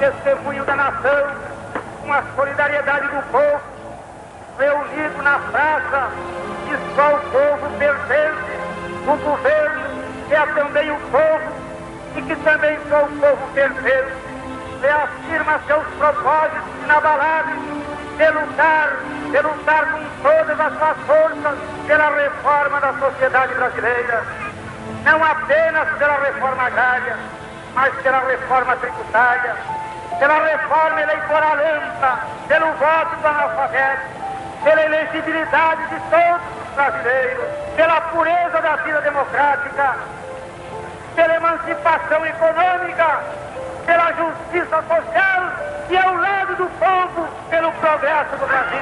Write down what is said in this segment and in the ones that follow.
testemunho da nação, com a solidariedade do povo, reunido na praça, e só o povo pertence, o governo, que é também o povo, e que também só o povo pertence, reafirma seus propósitos inabaláveis de lutar com todas as suas forças pela reforma da sociedade brasileira, não apenas pela reforma agrária, mas pela reforma tributária, pela reforma eleitoral ampla, pelo voto do analfabeto, pela elegibilidade de todos os brasileiros, pela pureza da vida democrática, pela emancipação econômica, pela justiça social e ao lado do povo, pelo progresso do Brasil.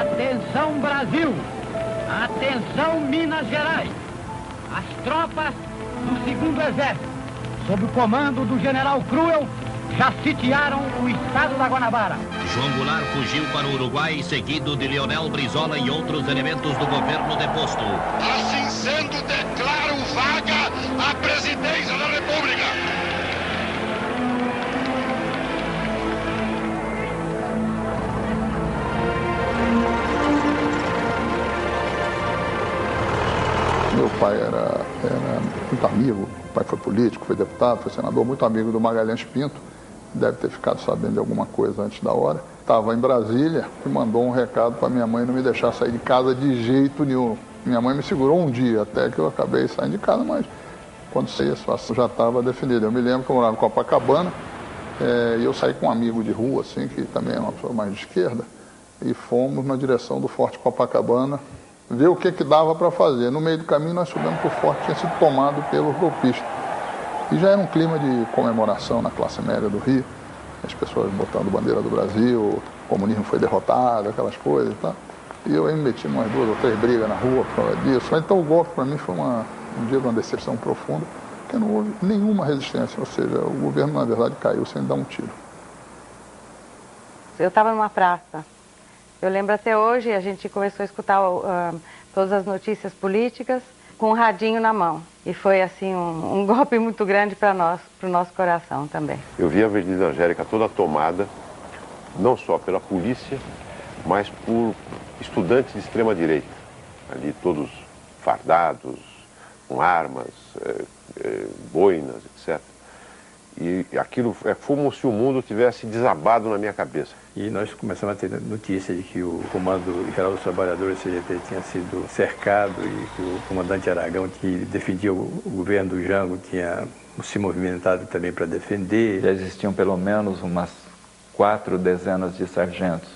Atenção Brasil! Atenção Minas Gerais! As tropas do 2º Exército, sob o comando do general Cruel, já sitiaram o estado da Guanabara. João Goulart fugiu para o Uruguai, seguido de Leonel Brizola e outros elementos do governo deposto. Assim sendo, declaro vaga a presidência da República. Meu pai era muito amigo, o pai foi político, foi deputado, foi senador, muito amigo do Magalhães Pinto, deve ter ficado sabendo de alguma coisa antes da hora. Estava em Brasília e mandou um recado para minha mãe não me deixar sair de casa de jeito nenhum. Minha mãe me segurou um dia até que eu acabei saindo de casa, mas quando saí a situação já estava definida. Eu me lembro que eu morava em Copacabana e eu saí com um amigo de rua, assim, que também é uma pessoa mais de esquerda, e fomos na direção do Forte Copacabana ver o que dava para fazer. No meio do caminho nós soubemos que o forte tinha sido tomado pelos golpistas. E já era um clima de comemoração na classe média do Rio, as pessoas botando bandeira do Brasil, o comunismo foi derrotado, aquelas coisas e tal. E eu aí me meti em umas 2 ou 3 brigas na rua por causa disso. Então o golpe para mim foi um dia de uma decepção profunda, porque não houve nenhuma resistência, ou seja, o governo na verdade caiu sem dar um tiro. Eu estava numa praça. Eu lembro até hoje, a gente começou a escutar todas as notícias políticas com um radinho na mão. E foi assim um golpe muito grande para nós, para o nosso coração também. Eu vi a Avenida Angélica toda tomada, não só pela polícia, mas por estudantes de extrema-direita. Ali todos fardados, com armas, boinas, etc. E aquilo é como se o mundo tivesse desabado na minha cabeça. E nós começamos a ter notícia de que o Comando Geral dos Trabalhadores, CGT, tinha sido cercado e que o comandante Aragão, que defendia o governo do Jango, tinha se movimentado também para defender. Já existiam pelo menos umas 4 dezenas de sargentos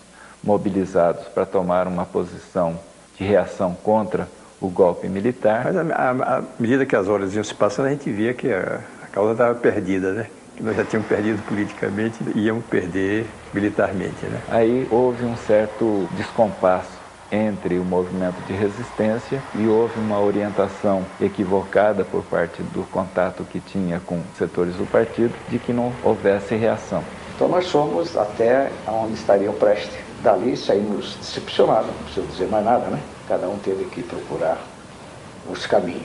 mobilizados para tomar uma posição de reação contra o golpe militar. Mas à medida que as horas iam se passando, a gente via que a causa estava perdida, né? Que nós já tínhamos perdido politicamente e íamos perder militarmente, né? Aí houve um certo descompasso entre o movimento de resistência e houve uma orientação equivocada por parte do contato que tinha com setores do partido de que não houvesse reação. Então nós fomos até onde estaria o Prestes. Dali saímos decepcionados, não preciso dizer mais nada, né? Cada um teve que procurar os caminhos.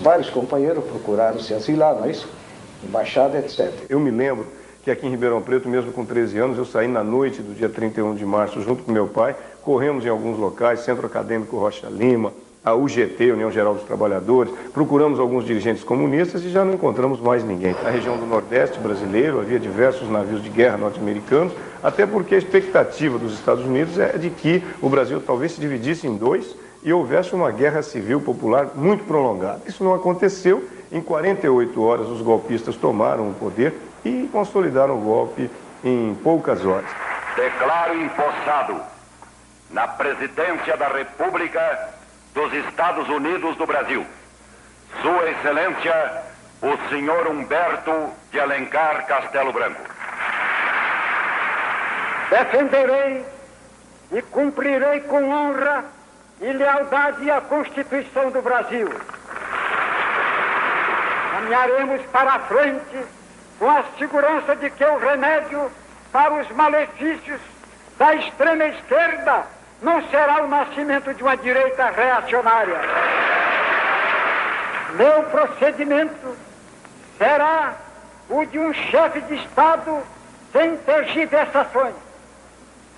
Vários companheiros procuraram se asilar, não é isso? Embaixada, etc. Eu me lembro que aqui em Ribeirão Preto, mesmo com 13 anos, eu saí na noite do dia 31 de março junto com meu pai, corremos em alguns locais, Centro Acadêmico Rocha Lima, a UGT, União Geral dos Trabalhadores, procuramos alguns dirigentes comunistas e já não encontramos mais ninguém. Na região do Nordeste brasileiro havia diversos navios de guerra norte-americanos, até porque a expectativa dos Estados Unidos é de que o Brasil talvez se dividisse em 2 e houvesse uma guerra civil popular muito prolongada. Isso não aconteceu. Em 48 horas, os golpistas tomaram o poder e consolidaram o golpe em poucas horas. Declaro empossado na presidência da República dos Estados Unidos do Brasil, Sua Excelência, o senhor Humberto de Alencar Castelo Branco. Defenderei e cumprirei com honra e lealdade a Constituição do Brasil. Caminharemos para a frente com a segurança de que o remédio para os malefícios da extrema esquerda não será o nascimento de uma direita reacionária. Meu procedimento será o de um chefe de Estado sem tergiversações,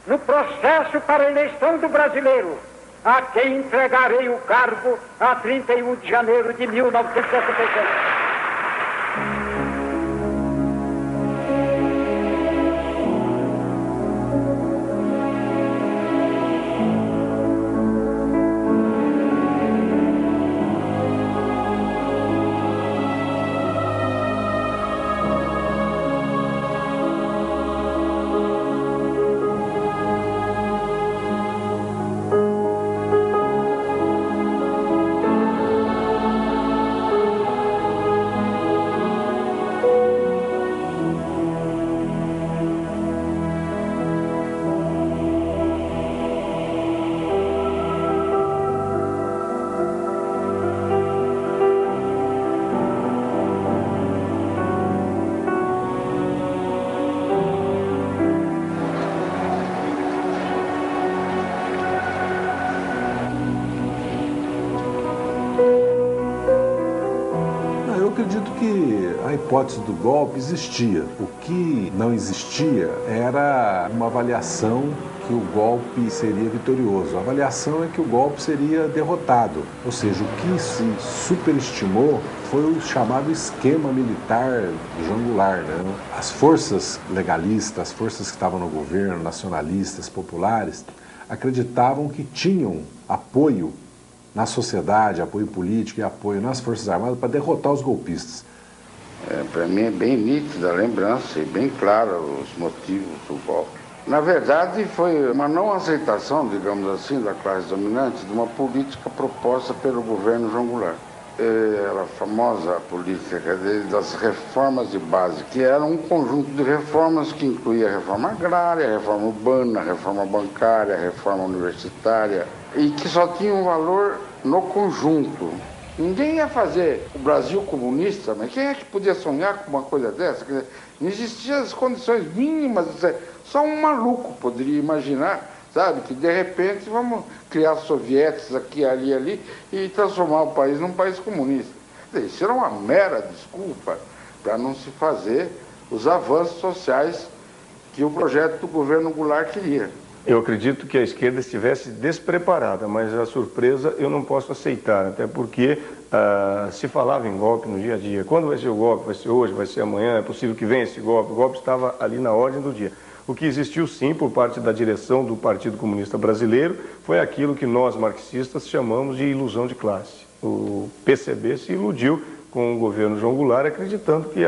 no processo para a eleição do brasileiro, a quem entregarei o cargo a 31 de janeiro de 1967. Eu acredito que a hipótese do golpe existia. O que não existia era uma avaliação que o golpe seria vitorioso. A avaliação é que o golpe seria derrotado. Ou seja, o que se superestimou foi o chamado esquema militar de João Goulart, né? As forças legalistas, as forças que estavam no governo, nacionalistas, populares, acreditavam que tinham apoio na sociedade, apoio político e apoio nas Forças Armadas para derrotar os golpistas. Para mim é bem nítida a lembrança e bem clara os motivos do golpe. Na verdade, foi uma não aceitação, digamos assim, da classe dominante de uma política proposta pelo governo João Goulart. Era a famosa política das reformas de base, que era um conjunto de reformas que incluía a reforma agrária, a reforma urbana, a reforma bancária, a reforma universitária, e que só tinha um valor no conjunto. Ninguém ia fazer o Brasil comunista, mas quem é que podia sonhar com uma coisa dessa? Quer dizer, não existiam as condições mínimas, só um maluco poderia imaginar, sabe, que de repente vamos criar sovietes aqui, ali e transformar o país num país comunista. Isso era uma mera desculpa para não se fazer os avanços sociais que o projeto do governo Goulart queria. Eu acredito que a esquerda estivesse despreparada, mas a surpresa eu não posso aceitar, até porque se falava em golpe no dia a dia. Quando vai ser o golpe? Vai ser hoje, vai ser amanhã, é possível que venha esse golpe. O golpe estava ali na ordem do dia. O que existiu sim por parte da direção do Partido Comunista Brasileiro foi aquilo que nós marxistas chamamos de ilusão de classe. O PCB se iludiu com o governo João Goulart, acreditando que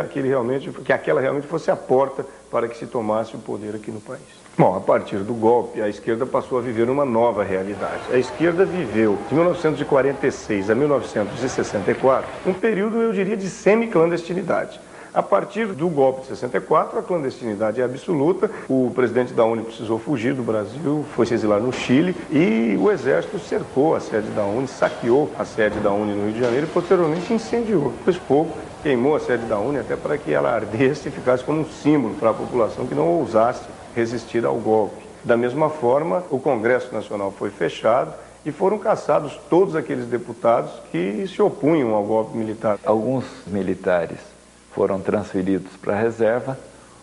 aquela realmente fosse a porta para que se tomasse o poder aqui no país. Bom, a partir do golpe, a esquerda passou a viver uma nova realidade. A esquerda viveu, de 1946 a 1964, um período, eu diria, de semi-clandestinidade. A partir do golpe de 64, a clandestinidade é absoluta. O presidente da UNE precisou fugir do Brasil, foi se exilar no Chile e o exército cercou a sede da UNE, saqueou a sede da UNE no Rio de Janeiro e posteriormente incendiou. Pôs fogo, queimou a sede da UNE até para que ela ardesse e ficasse como um símbolo para a população que não ousasse resistir ao golpe. Da mesma forma, o Congresso Nacional foi fechado e foram cassados todos aqueles deputados que se opunham ao golpe militar. Alguns militares foram transferidos para a reserva,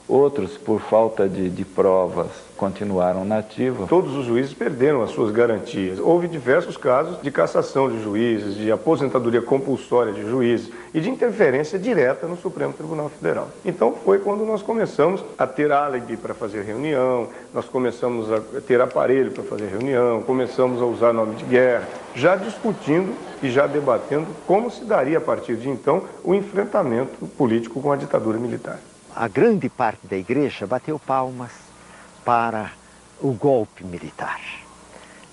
outros, por falta de provas, continuaram na ativa. Todos os juízes perderam as suas garantias. Houve diversos casos de cassação de juízes, de aposentadoria compulsória de juízes e de interferência direta no Supremo Tribunal Federal. Então foi quando nós começamos a ter álibi para fazer reunião, nós começamos a ter aparelho para fazer reunião, começamos a usar nome de guerra, já discutindo e já debatendo como se daria a partir de então o enfrentamento político com a ditadura militar. A grande parte da igreja bateu palmas para o golpe militar,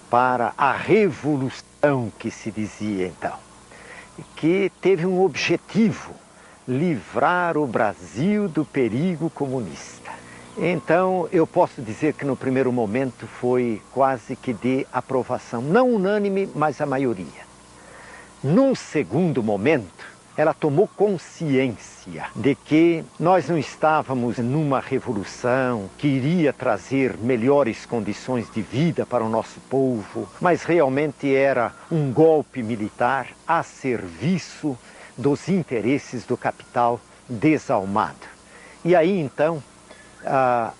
para a revolução que se dizia então, que teve um objetivo, livrar o Brasil do perigo comunista. Então, eu posso dizer que no primeiro momento foi quase que de aprovação, não unânime, mas a maioria. Num segundo momento, ela tomou consciência consciência de que nós não estávamos numa revolução que iria trazer melhores condições de vida para o nosso povo, mas realmente era um golpe militar a serviço dos interesses do capital desalmado. E aí então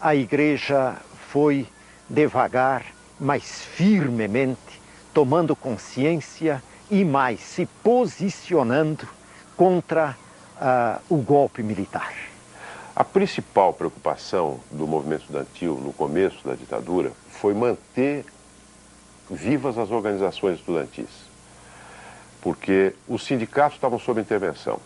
a Igreja foi devagar, mas firmemente, tomando consciência e mais se posicionando contra o golpe militar. A principal preocupação do movimento estudantil no começo da ditadura foi manter vivas as organizações estudantis, porque os sindicatos estavam sob intervenção.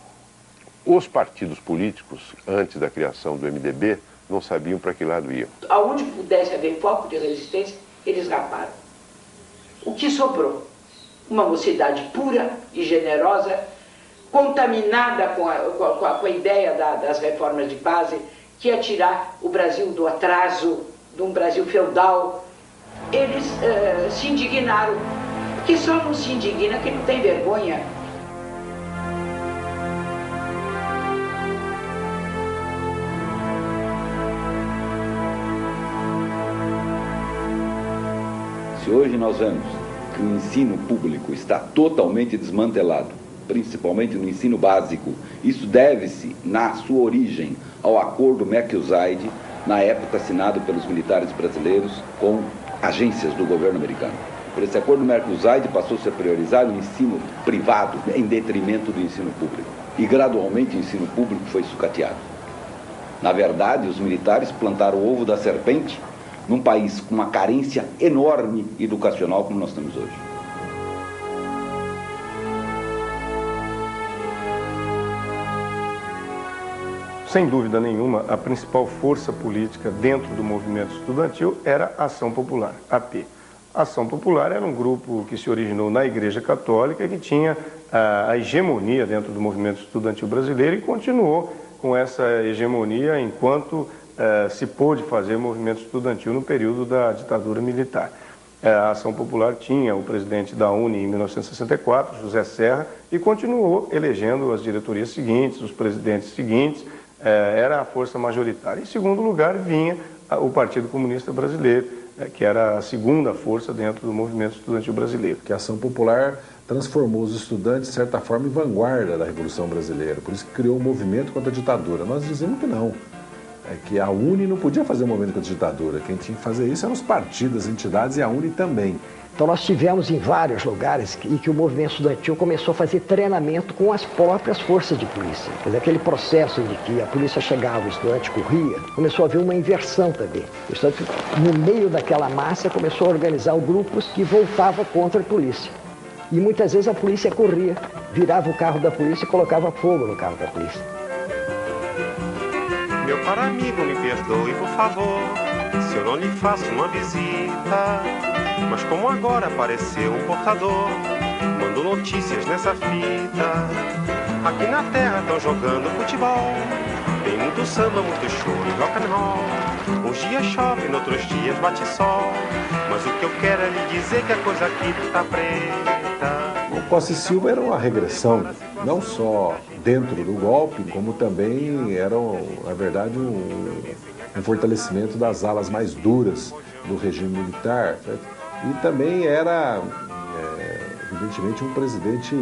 Os partidos políticos, antes da criação do MDB, não sabiam para que lado iam. Aonde pudesse haver foco de resistência, eles raparam. O que sobrou? Uma mocidade pura e generosa, contaminada com a ideia das reformas de base, que ia tirar o Brasil do atraso, de um Brasil feudal. Eles se indignaram, que só não se indigna quem não tem vergonha. Se hoje nós vemos que o ensino público está totalmente desmantelado, principalmente no ensino básico, isso deve-se, na sua origem, ao acordo McBride, na época assinado pelos militares brasileiros com agências do governo americano. Por esse acordo McBride passou-se a priorizar o ensino privado em detrimento do ensino público. E gradualmente o ensino público foi sucateado. Na verdade, os militares plantaram o ovo da serpente num país com uma carência enorme educacional como nós temos hoje. Sem dúvida nenhuma, a principal força política dentro do movimento estudantil era a Ação Popular, AP. A Ação Popular era um grupo que se originou na Igreja Católica, que tinha a hegemonia dentro do movimento estudantil brasileiro e continuou com essa hegemonia enquanto se pôde fazer movimento estudantil no período da ditadura militar. A Ação Popular tinha o presidente da UNE em 1964, José Serra, e continuou elegendo as diretorias seguintes, os presidentes seguintes, era a força majoritária. Em segundo lugar vinha o Partido Comunista Brasileiro, que era a segunda força dentro do movimento estudantil brasileiro. Que a Ação Popular transformou os estudantes, de certa forma, em vanguarda da Revolução Brasileira, por isso que criou um movimento contra a ditadura. Nós dizemos que não. É que a UNE não podia fazer um movimento contra a ditadura. Quem tinha que fazer isso eram os partidos, as entidades e a UNE também. Então nós tivemos em vários lugares em que o movimento estudantil começou a fazer treinamento com as próprias forças de polícia. Quer dizer, aquele processo de que a polícia chegava, o estudante corria, começou a haver uma inversão também. O estudante, no meio daquela massa, começou a organizar grupos que voltavam contra a polícia. E muitas vezes a polícia corria, virava o carro da polícia e colocava fogo no carro da polícia. Meu caro amigo, me perdoe, por favor, se eu não lhe faço uma visita. Mas como agora apareceu um portador, mando notícias nessa fita. Aqui na terra estão jogando futebol, tem muito samba, muito choro e rock and roll. Uns dias chove, noutros dias bate sol, mas o que eu quero é lhe dizer que a coisa aqui tá preta. O Costa e Silva era uma regressão, não só dentro do golpe, como também era, na verdade, um fortalecimento das alas mais duras do regime militar, certo? E também era, evidentemente, um presidente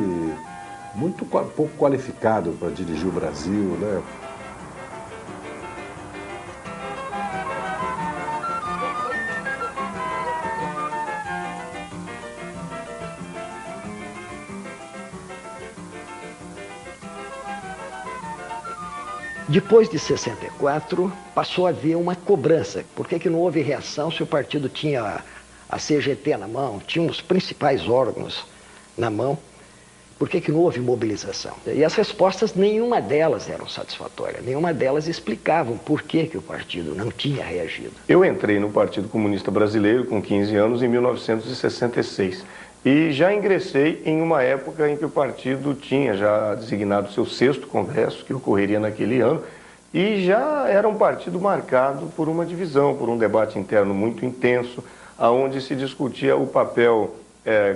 muito pouco qualificado para dirigir o Brasil, né? Depois de 64, passou a haver uma cobrança. Por que não houve reação se o partido tinha a CGT na mão, tinha os principais órgãos na mão? Por que não houve mobilização? E as respostas, nenhuma delas eram satisfatórias, nenhuma delas explicavam por que o partido não tinha reagido. Eu entrei no Partido Comunista Brasileiro com 15 anos em 1966. E já ingressei em uma época em que o partido tinha já designado seu 6º congresso, que ocorreria naquele ano, e já era um partido marcado por uma divisão, por um debate interno muito intenso, onde se discutia o papel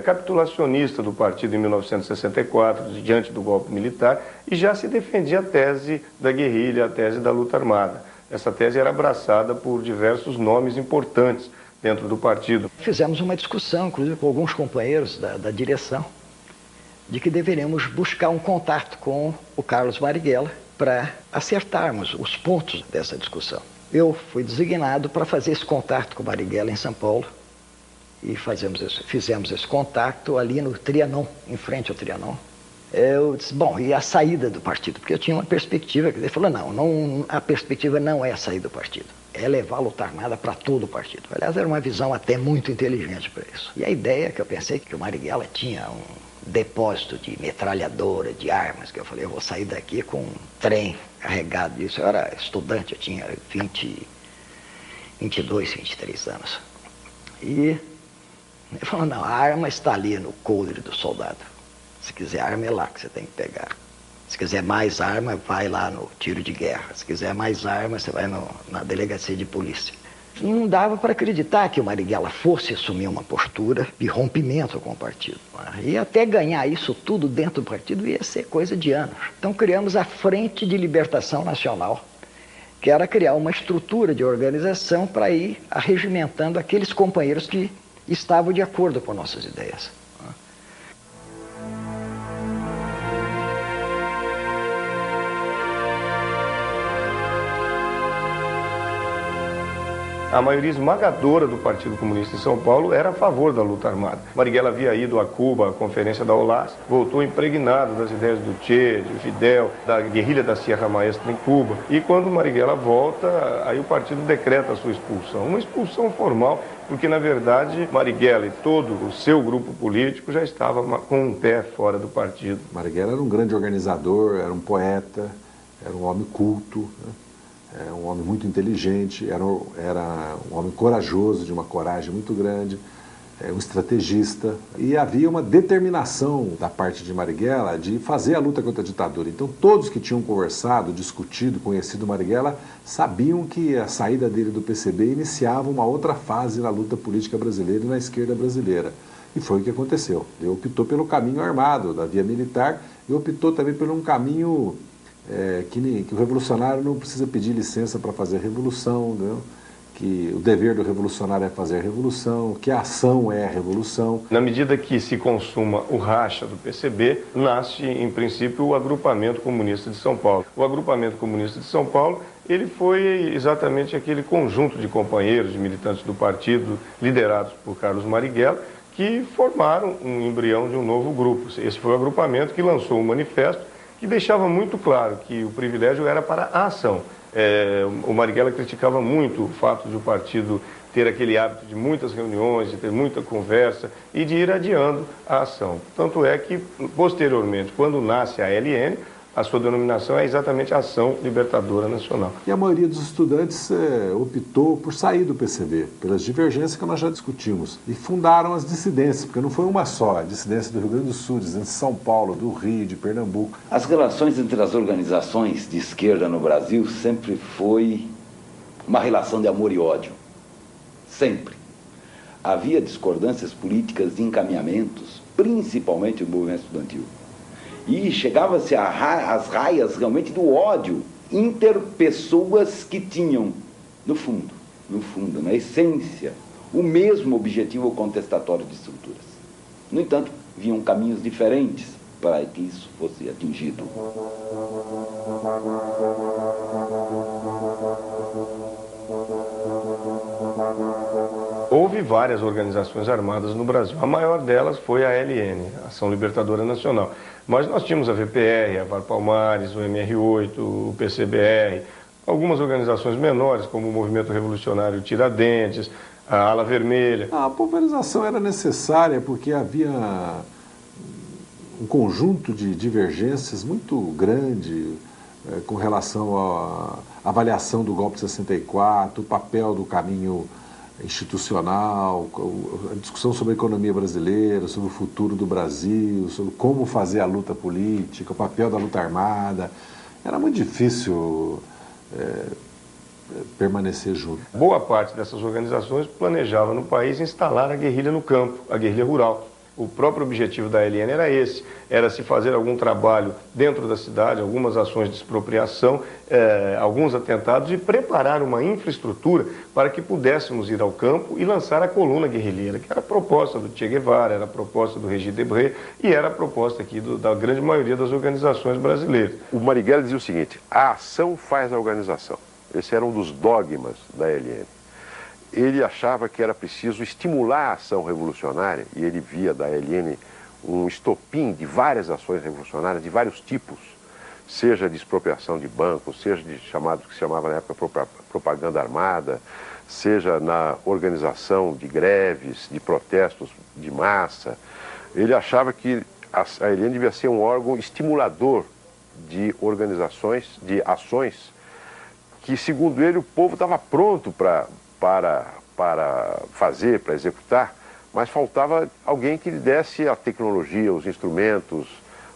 capitulacionista do partido em 1964, diante do golpe militar, e já se defendia a tese da guerrilha, a tese da luta armada. Essa tese era abraçada por diversos nomes importantes dentro do partido. Fizemos uma discussão, inclusive com alguns companheiros da direção, de que deveríamos buscar um contato com o Carlos Marighella para acertarmos os pontos dessa discussão. Eu fui designado para fazer esse contato com o Marighella em São Paulo e fizemos esse contato ali no Trianon, em frente ao Trianon. Eu disse, bom, e a saída do partido? Porque eu tinha uma perspectiva, ele falou, não, a perspectiva não é sair do partido, é levar a luta armada para todo o partido. Aliás, era uma visão até muito inteligente para isso. E a ideia que eu pensei que o Marighella tinha um depósito de metralhadora, de armas, que eu falei, eu vou sair daqui com um trem carregado disso. Eu era estudante, eu tinha 22, 23 anos. E ele falou, não, a arma está ali no coldre do soldado. Se quiser arma, é lá que você tem que pegar. Se quiser mais arma, vai lá no tiro de guerra. Se quiser mais arma, você vai na delegacia de polícia. Não dava para acreditar que o Marighella fosse assumir uma postura de rompimento com o partido. E até ganhar isso tudo dentro do partido ia ser coisa de anos. Então criamos a Frente de Libertação Nacional, que era criar uma estrutura de organização para ir arregimentando aqueles companheiros que estavam de acordo com nossas ideias. A maioria esmagadora do Partido Comunista em São Paulo era a favor da luta armada. Marighella havia ido a Cuba, à conferência da OLAS, voltou impregnado das ideias do Che, de Fidel, da guerrilha da Sierra Maestra em Cuba. E quando Marighella volta, aí o partido decreta a sua expulsão. Uma expulsão formal, porque na verdade Marighella e todo o seu grupo político já estava com um pé fora do partido. Marighella era um grande organizador, era um poeta, era um homem culto, né? Era um homem muito inteligente, era um homem corajoso, de uma coragem muito grande, um estrategista. E havia uma determinação da parte de Marighella de fazer a luta contra a ditadura. Então todos que tinham conversado, discutido, conhecido Marighella, sabiam que a saída dele do PCB iniciava uma outra fase na luta política brasileira e na esquerda brasileira. E foi o que aconteceu. Ele optou pelo caminho armado, da via militar, e optou também por um caminho... que o revolucionário não precisa pedir licença para fazer revolução, né? Que o dever do revolucionário é fazer a revolução, que a ação é a revolução. Na medida que se consuma o racha do PCB, nasce, em princípio, o Agrupamento Comunista de São Paulo. O Agrupamento Comunista de São Paulo, ele foi exatamente aquele conjunto de companheiros, de militantes do partido, liderados por Carlos Marighella, que formaram um embrião de um novo grupo. Esse foi o agrupamento que lançou um manifesto que deixava muito claro que o privilégio era para a ação. O Marighella criticava muito o fato de o partido ter aquele hábito de muitas reuniões, de ter muita conversa e de ir adiando a ação. Tanto é que, posteriormente, quando nasce a ALN, a sua denominação é exatamente Ação Libertadora Nacional. E a maioria dos estudantes optou por sair do PCB, pelas divergências que nós já discutimos. E fundaram as dissidências, porque não foi uma só, a dissidência do Rio Grande do Sul, dissidência de São Paulo, do Rio, de Pernambuco. As relações entre as organizações de esquerda no Brasil sempre foi uma relação de amor e ódio. Sempre. Havia discordâncias políticas de encaminhamentos, principalmente no movimento estudantil. E chegava-se às raias realmente do ódio interpessoas que tinham, no fundo, na essência, o mesmo objetivo contestatório de estruturas. No entanto, viam caminhos diferentes para que isso fosse atingido. Houve várias organizações armadas no Brasil. A maior delas foi a ALN, Ação Libertadora Nacional. Mas nós tínhamos a VPR, a VAR Palmares, o MR8, o PCBR, algumas organizações menores, como o Movimento Revolucionário Tiradentes, a Ala Vermelha. A pulverização era necessária porque havia um conjunto de divergências muito grande com relação à avaliação do golpe de 64, o papel do caminho institucional, a discussão sobre a economia brasileira, sobre o futuro do Brasil, sobre como fazer a luta política, o papel da luta armada. Era muito difícil permanecer junto. Boa parte dessas organizações planejava no país instalar a guerrilha no campo, a guerrilha rural. O próprio objetivo da ALN era esse, era se fazer algum trabalho dentro da cidade, algumas ações de expropriação, alguns atentados e preparar uma infraestrutura para que pudéssemos ir ao campo e lançar a coluna guerrilheira, que era a proposta do Che Guevara, era a proposta do Régis Debray e era a proposta aqui da grande maioria das organizações brasileiras. O Marighella dizia o seguinte: a ação faz a organização. Esse era um dos dogmas da ALN. Ele achava que era preciso estimular a ação revolucionária, e ele via da ALN um estopim de várias ações revolucionárias, de vários tipos, seja de expropriação de bancos, seja de que se chamava na época propaganda armada, seja na organização de greves, de protestos de massa. Ele achava que a ALN devia ser um órgão estimulador de organizações, de ações, que, segundo ele, o povo estava pronto para fazer, para executar, mas faltava alguém que lhe desse a tecnologia, os instrumentos,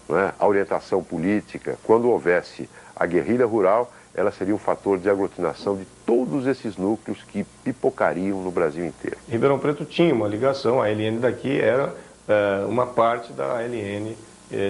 né, a orientação política. Quando houvesse a guerrilha rural, ela seria um fator de aglutinação de todos esses núcleos que pipocariam no Brasil inteiro. Ribeirão Preto tinha uma ligação, a ALN daqui era uma parte da ALN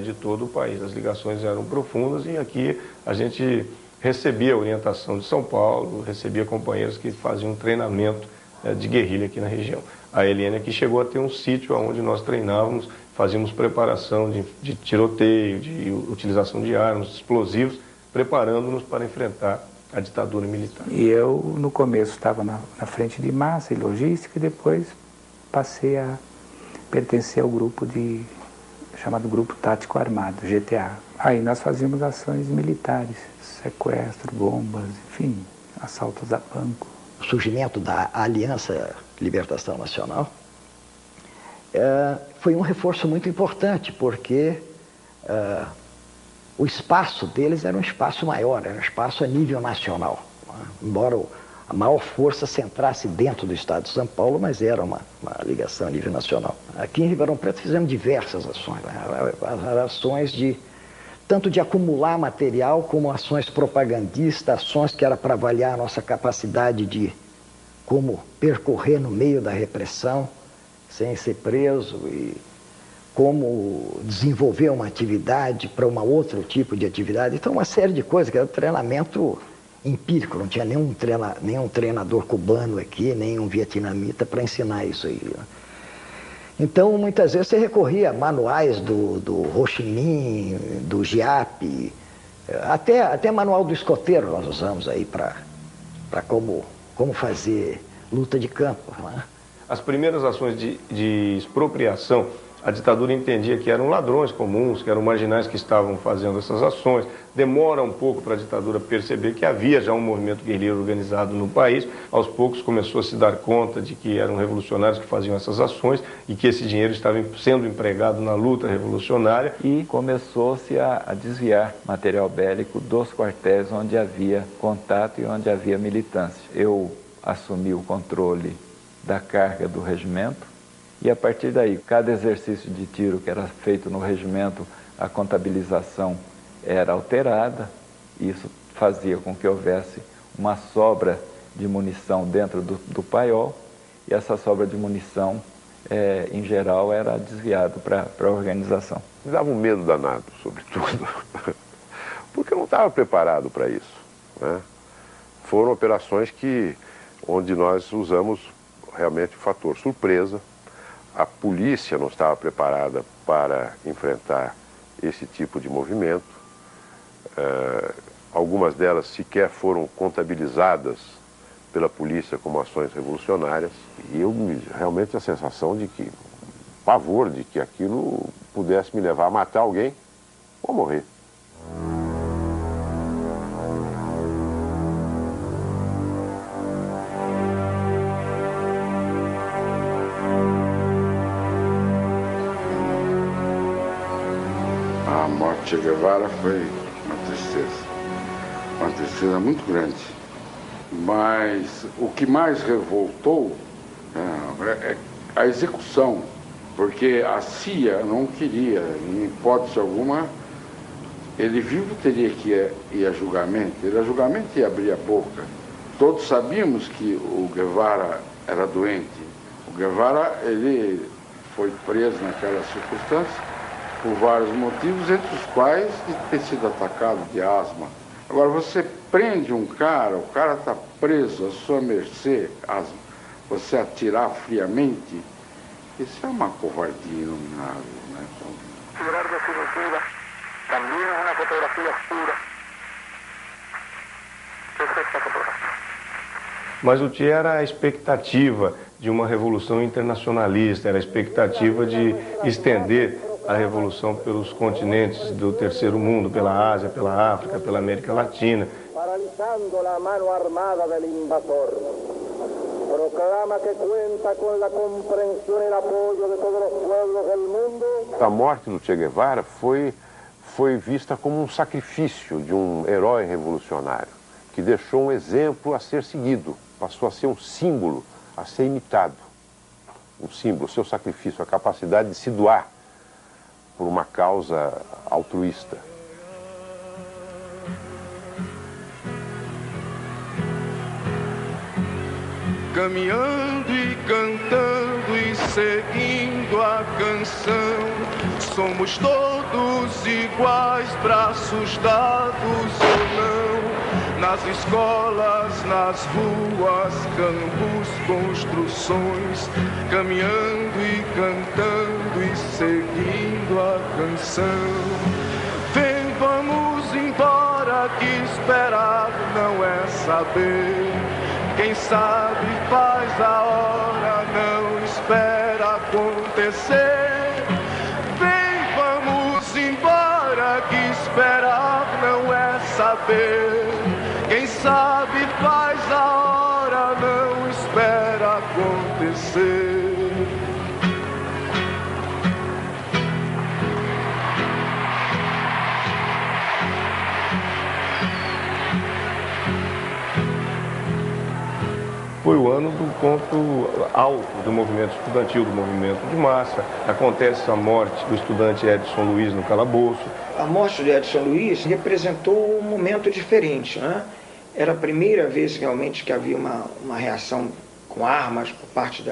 de todo o país. As ligações eram profundas e aqui a gente recebia a orientação de São Paulo, recebia companheiros que faziam treinamento de guerrilha aqui na região. A ALN aqui chegou a ter um sítio onde nós treinávamos, fazíamos preparação de tiroteio, de utilização de armas, de explosivos, preparando-nos para enfrentar a ditadura militar. E eu, no começo, estava na frente de massa e logística, e depois passei a pertencer ao grupo chamado Grupo Tático Armado, GTA. Aí nós fazíamos ações militares, sequestro, bombas, enfim, assaltos a banco. O surgimento da Aliança Libertação Nacional foi um reforço muito importante, porque o espaço deles era um espaço maior, era um espaço a nível nacional. Embora a maior força centrasse dentro do estado de São Paulo, mas era uma ligação a nível nacional. Aqui em Ribeirão Preto fizemos diversas ações, ações tanto de acumular material, como ações propagandistas, ações que era para avaliar a nossa capacidade de como percorrer no meio da repressão, sem ser preso, e como desenvolver uma atividade para um outro tipo de atividade. Então, uma série de coisas, que era treinamento empírico, não tinha nenhum treinador cubano aqui, nenhum vietnamita para ensinar isso aí. Então, muitas vezes você recorria a manuais do Ho Chi Minh, do GIAP, até manual do escoteiro nós usamos aí para como fazer luta de campo. Né? As primeiras ações de expropriação, a ditadura entendia que eram ladrões comuns, que eram marginais que estavam fazendo essas ações. Demora um pouco para a ditadura perceber que havia já um movimento guerrilheiro organizado no país. Aos poucos começou a se dar conta de que eram revolucionários que faziam essas ações e que esse dinheiro estava sendo empregado na luta revolucionária. E começou-se a desviar material bélico dos quartéis onde havia contato e onde havia militância. Eu assumi o controle da carga do regimento. E a partir daí, cada exercício de tiro que era feito no regimento, a contabilização era alterada. Isso fazia com que houvesse uma sobra de munição dentro do paiol. E essa sobra de munição, em geral, era desviada para a organização. Me dava um medo danado, sobretudo, porque eu não estava preparado para isso. Né? Foram operações onde nós usamos realmente o fator surpresa. A polícia não estava preparada para enfrentar esse tipo de movimento. Algumas delas sequer foram contabilizadas pela polícia como ações revolucionárias. E eu realmente a sensação de que, pavor de que aquilo pudesse me levar a matar alguém ou a morrer. Che Guevara foi uma tristeza muito grande. Mas o que mais revoltou é a execução, porque a CIA não queria, em hipótese alguma, ele vivo teria que ir a julgamento, ele a julgamento ia abrir a boca. Todos sabíamos que o Guevara era doente. O Guevara, ele foi preso naquela circunstância por vários motivos, entre os quais de ter sido atacado de asma. Agora, você prende um cara, o cara está preso à sua mercê, asma, você atirar friamente, isso é uma covardia inominável, né? Tirar da cirurgia também é uma fotografia pura. Mas o que era a expectativa de uma revolução internacionalista, era a expectativa de estender a revolução pelos continentes do terceiro mundo, pela Ásia, pela África, pela América Latina. Paralizando a mano armada del invasor. Proclama que conta com a compreensão e apoio de todos os pueblos do mundo. A morte do Che Guevara foi vista como um sacrifício de um herói revolucionário, que deixou um exemplo a ser seguido, passou a ser um símbolo a ser imitado. Um símbolo, o seu sacrifício, a capacidade de se doar por uma causa altruísta. Caminhando e cantando e seguindo a canção, somos todos iguais, braços dados ou não, nas escolas, nas ruas, campos, construções, caminhando e cantando e seguindo a canção. Vem, vamos embora, que esperar não é saber. Quem sabe faz a hora, não espera acontecer. Vem, vamos embora, que esperar não é saber. Quem sabe faz a hora, não espera acontecer. Foi o ano do ponto alto do movimento estudantil, do movimento de massa. Acontece a morte do estudante Edson Luiz no calabouço. A morte de Edson Luiz representou um momento diferente, né? Era a primeira vez realmente que havia uma reação com armas por parte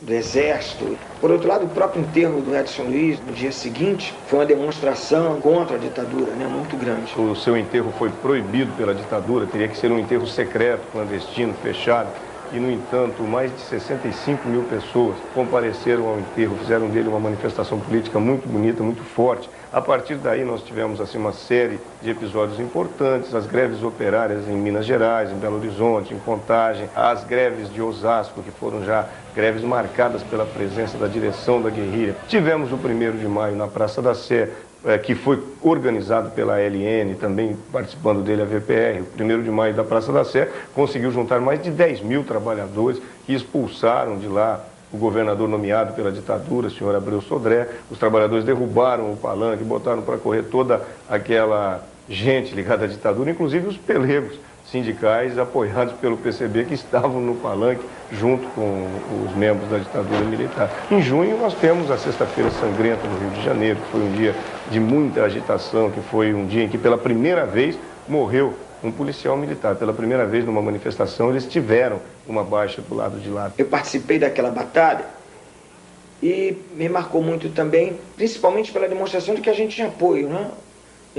do Exército. Por outro lado, o próprio enterro do Edson Luiz, no dia seguinte, foi uma demonstração contra a ditadura, né, muito grande. O seu enterro foi proibido pela ditadura, teria que ser um enterro secreto, clandestino, fechado. E, no entanto, mais de 65 mil pessoas compareceram ao enterro, fizeram dele uma manifestação política muito bonita, muito forte. A partir daí nós tivemos assim, uma série de episódios importantes, as greves operárias em Minas Gerais, em Belo Horizonte, em Contagem, as greves de Osasco, que foram já greves marcadas pela presença da direção da guerrilha. Tivemos o 1º de maio na Praça da Sé, que foi organizado pela LN, também participando dele a VPR. O 1º de maio da Praça da Sé conseguiu juntar mais de 10 mil trabalhadores que expulsaram de lá o governador nomeado pela ditadura, o senhor Abreu Sodré. Os trabalhadores derrubaram o palanque, botaram para correr toda aquela gente ligada à ditadura, inclusive os pelegos sindicais apoiados pelo PCB que estavam no palanque junto com os membros da ditadura militar. Em junho nós temos a Sexta-feira Sangrenta no Rio de Janeiro, que foi um dia de muita agitação, que foi um dia em que pela primeira vez morreu um policial militar. Pela primeira vez numa manifestação eles tiveram uma baixa do lado de lá. Eu participei daquela batalha e me marcou muito também, principalmente pela demonstração de que a gente tinha apoio, né?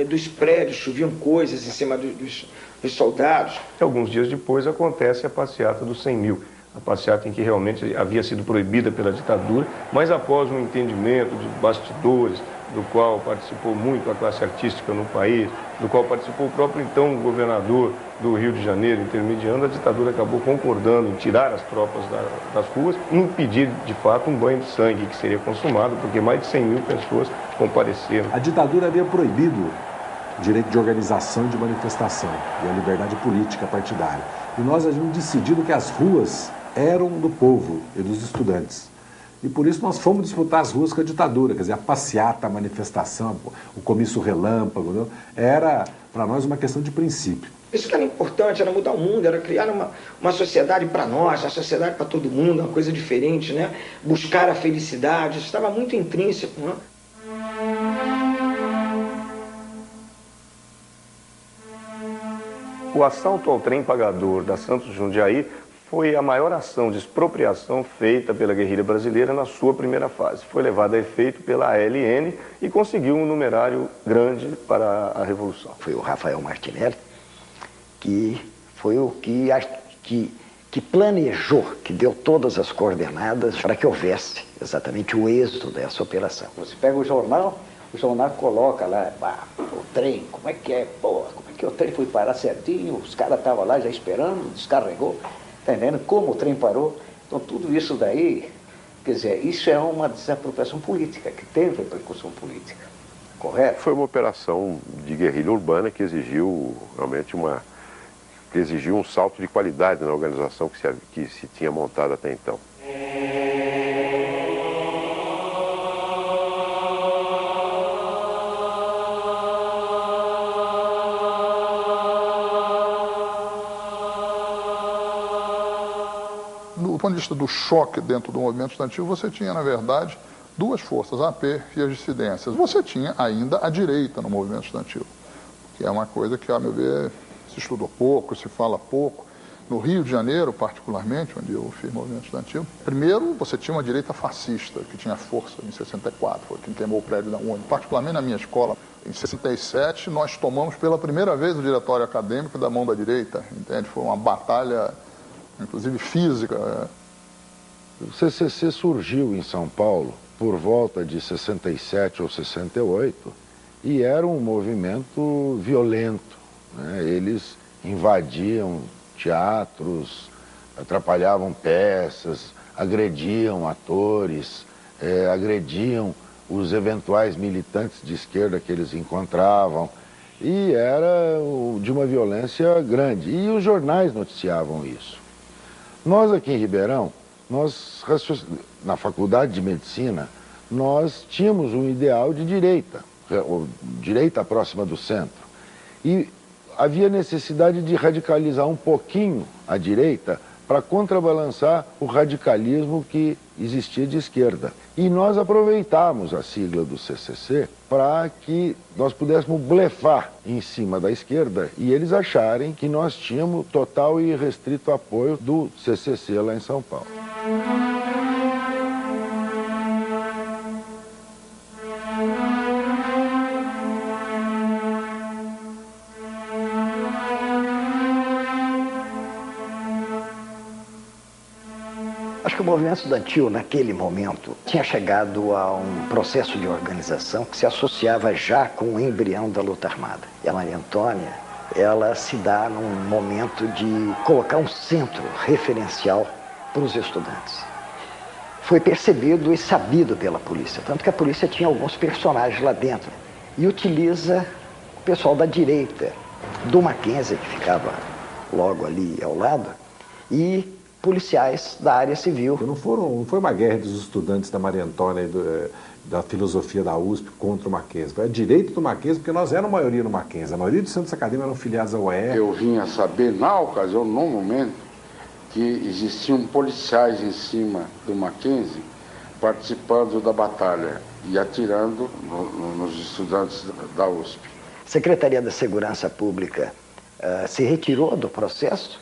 Dos prédios, choviam coisas em cima dos soldados. Alguns dias depois acontece a passeata dos 100 mil, a passeata em que realmente havia sido proibida pela ditadura, mas após um entendimento de bastidores, do qual participou muito a classe artística no país, do qual participou o próprio então governador do Rio de Janeiro, intermediando, a ditadura acabou concordando em tirar as tropas das ruas e impedir, de fato, um banho de sangue que seria consumado, porque mais de 100 mil pessoas compareceram. A ditadura havia proibido o direito de organização e de manifestação e a liberdade política partidária. E nós havíamos decidido que as ruas eram do povo e dos estudantes. E por isso nós fomos disputar as ruas com a ditadura, quer dizer, a passeata, a manifestação, o comício relâmpago, não? Era para nós uma questão de princípio. Isso que era importante, era mudar o mundo, era criar uma sociedade para nós, uma sociedade para todo mundo, uma coisa diferente, né? Buscar a felicidade, isso estava muito intrínseco, né? O assalto ao trem pagador da Santos Jundiaí foi a maior ação de expropriação feita pela guerrilha brasileira na sua primeira fase. Foi levada a efeito pela ALN e conseguiu um numerário grande para a Revolução. Foi o Rafael Martinelli que foi o que planejou, que deu todas as coordenadas para que houvesse exatamente o êxito dessa operação. Você pega o jornal coloca lá, o trem, como é que é, como é que o trem foi parar certinho, os caras estavam lá já esperando, descarregou, tá entendendo? Como o trem parou. Então tudo isso daí, quer dizer, isso é uma desapropriação política, que tem repercussão política, correto? Foi uma operação de guerrilha urbana que exigiu realmente um salto de qualidade na organização que se tinha montado até então. Do ponto de vista do choque dentro do movimento estudantil, você tinha, na verdade, duas forças, a AP e as dissidências. Você tinha ainda a direita no movimento estudantil, que é uma coisa que, a meu ver, se estudou pouco, se fala pouco. No Rio de Janeiro, particularmente, onde eu fiz movimento estudantil, primeiro você tinha uma direita fascista, que tinha força em 64, foi quem queimou o prédio da UNE. Particularmente na minha escola, em 67, nós tomamos pela primeira vez o diretório acadêmico da mão da direita, entende? Foi uma batalha, inclusive física. O CCC surgiu em São Paulo por volta de 67 ou 68 e era um movimento violento, né? Eles invadiam teatros, atrapalhavam peças, agrediam atores, agrediam os eventuais militantes de esquerda que eles encontravam, e era de uma violência grande. E os jornais noticiavam isso. Nós aqui em Ribeirão, na Faculdade de Medicina, nós tínhamos um ideal de direita, direita próxima do centro. E havia necessidade de radicalizar um pouquinho a direita para contrabalançar o radicalismo que existia de esquerda. E nós aproveitamos a sigla do CCC para que nós pudéssemos blefar em cima da esquerda e eles acharem que nós tínhamos total e restrito apoio do CCC lá em São Paulo. Acho que o movimento estudantil, naquele momento, tinha chegado a um processo de organização que se associava já com o embrião da luta armada. E a Maria Antônia, ela se dá num momento de colocar um centro referencial para os estudantes. Foi percebido e sabido pela polícia, tanto que a polícia tinha alguns personagens lá dentro. E utiliza o pessoal da direita, do Mackenzie, que ficava logo ali ao lado, e policiais da área civil. Não foi uma guerra dos estudantes da Maria Antônia e da filosofia da USP contra o Mackenzie. Foi a direita do Mackenzie, porque nós éramos a maioria no Mackenzie. A maioria dos centros acadêmicos eram filiados ao UER. Eu vim a saber, na ocasião, no momento, que existiam policiais em cima do Mackenzie participando da batalha e atirando nos estudantes da USP. A Secretaria da Segurança Pública se retirou do processo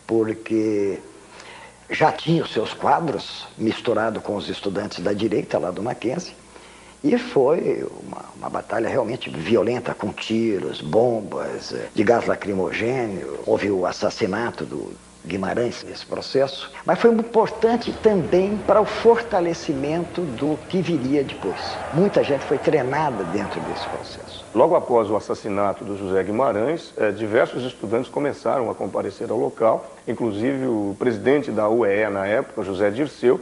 porque já tinha os seus quadros misturado com os estudantes da direita lá do Mackenzie, e foi uma batalha realmente violenta, com tiros, bombas, de gás lacrimogêneo. Houve o assassinato do Guimarães nesse processo, mas foi importante também para o fortalecimento do que viria depois. Muita gente foi treinada dentro desse processo. Logo após o assassinato do José Guimarães, diversos estudantes começaram a comparecer ao local, inclusive o presidente da UEE na época, José Dirceu,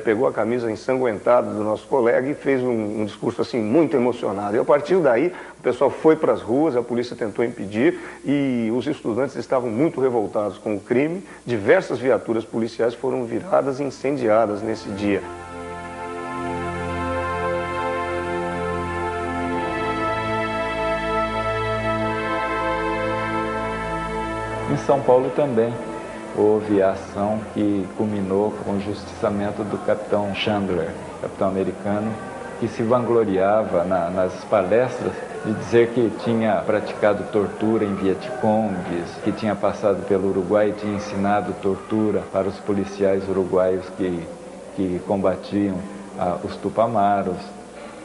pegou a camisa ensanguentada do nosso colega e fez um discurso assim muito emocionado. E a partir daí, o pessoal foi para as ruas, a polícia tentou impedir e os estudantes estavam muito revoltados com o crime. Diversas viaturas policiais foram viradas e incendiadas nesse dia. Em São Paulo também houve a ação que culminou com o justiçamento do capitão Chandler, capitão americano, que se vangloriava nas palestras de dizer que tinha praticado tortura em Vietcongues, que tinha passado pelo Uruguai e tinha ensinado tortura para os policiais uruguaios que combatiam os tupamaros.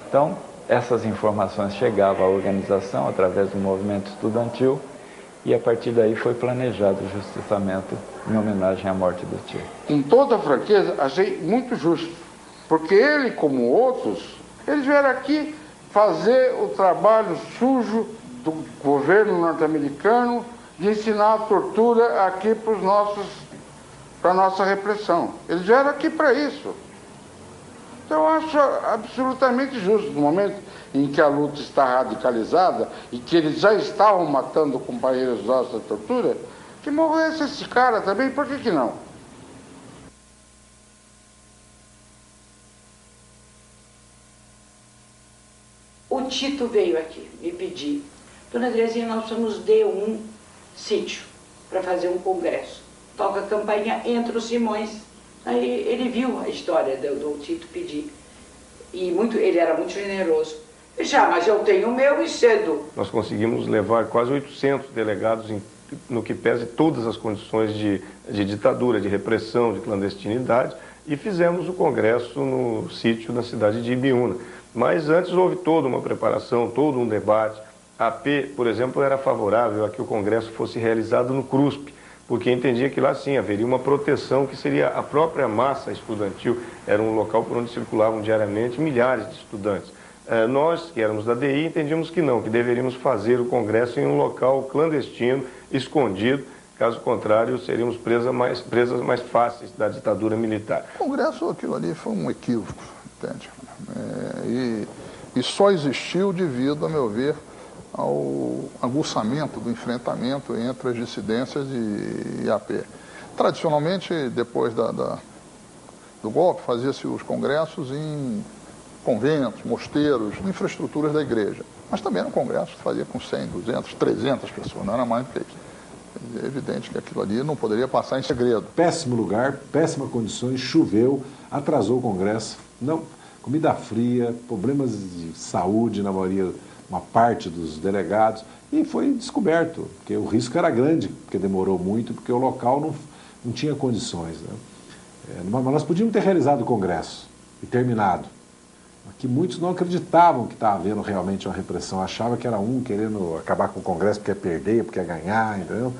Então, essas informações chegavam à organização através do movimento estudantil e a partir daí foi planejado o justiçamento em homenagem à morte do Che. Com toda franqueza, achei muito justo, porque ele, como outros, eles vieram aqui fazer o trabalho sujo do governo norte-americano de ensinar a tortura aqui para a nossa repressão. Eles vieram aqui para isso. Então eu acho absolutamente justo, no momento em que a luta está radicalizada e que eles já estavam matando companheiros nossos da tortura, que morresse esse cara também, por que não? O Tito veio aqui me pedir: Dona Terezinha, nós precisamos de um sítio para fazer um congresso. Toca a campainha, entra o Simões. Aí ele viu a história do Tito pedir. E ele era muito generoso. Mas eu tenho o meu e cedo. Nós conseguimos levar quase 800 delegados no que pese todas as condições de ditadura, de repressão, de clandestinidade, e fizemos o congresso no sítio na cidade de Ibiúna. Mas antes houve toda uma preparação, todo um debate. A AP, por exemplo, era favorável a que o congresso fosse realizado no CRUSP, porque entendia que lá sim haveria uma proteção que seria a própria massa estudantil. Era um local por onde circulavam diariamente milhares de estudantes. Nós, que éramos da DI, entendíamos que não, que deveríamos fazer o congresso em um local clandestino, escondido. Caso contrário, seríamos presas mais fáceis da ditadura militar. O congresso, aquilo ali foi um equívoco, entende? E só existiu devido, a meu ver, ao aguçamento do enfrentamento entre as dissidências e a AP. Tradicionalmente, depois do golpe, fazia-se os congressos em conventos, mosteiros, infraestruturas da igreja. Mas também era um congresso que fazia com 100, 200, 300 pessoas, não era mais do que isso. É evidente que aquilo ali não poderia passar em segredo. Péssimo lugar, péssimas condições, choveu, atrasou o congresso, não, comida fria, problemas de saúde na maioria, uma parte dos delegados, e foi descoberto, porque o risco era grande, porque demorou muito, porque o local não tinha condições, né? Mas nós podíamos ter realizado o congresso e terminado. Que muitos não acreditavam que estava havendo realmente uma repressão, achavam que era um querendo acabar com o Congresso porque ia perder, porque ia ganhar, entendeu?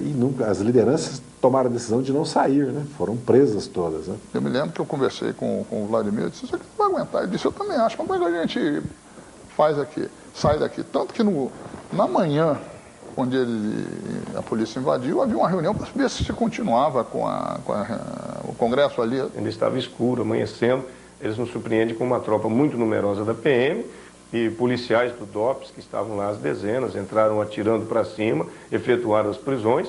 E nunca, as lideranças tomaram a decisão de não sair, né? Foram presas todas, né? Eu me lembro que eu conversei com o Vladimir, eu disse: isso aqui não vai aguentar. Ele disse: eu também acho, como é que a gente faz aqui, sai daqui? Tanto que na manhã, onde a polícia invadiu, havia uma reunião para ver se continuava com o Congresso ali. Ainda estava escuro, amanhecendo. Eles nos surpreendem com uma tropa muito numerosa da PM e policiais do DOPS, que estavam lá às dezenas, entraram atirando para cima, efetuaram as prisões,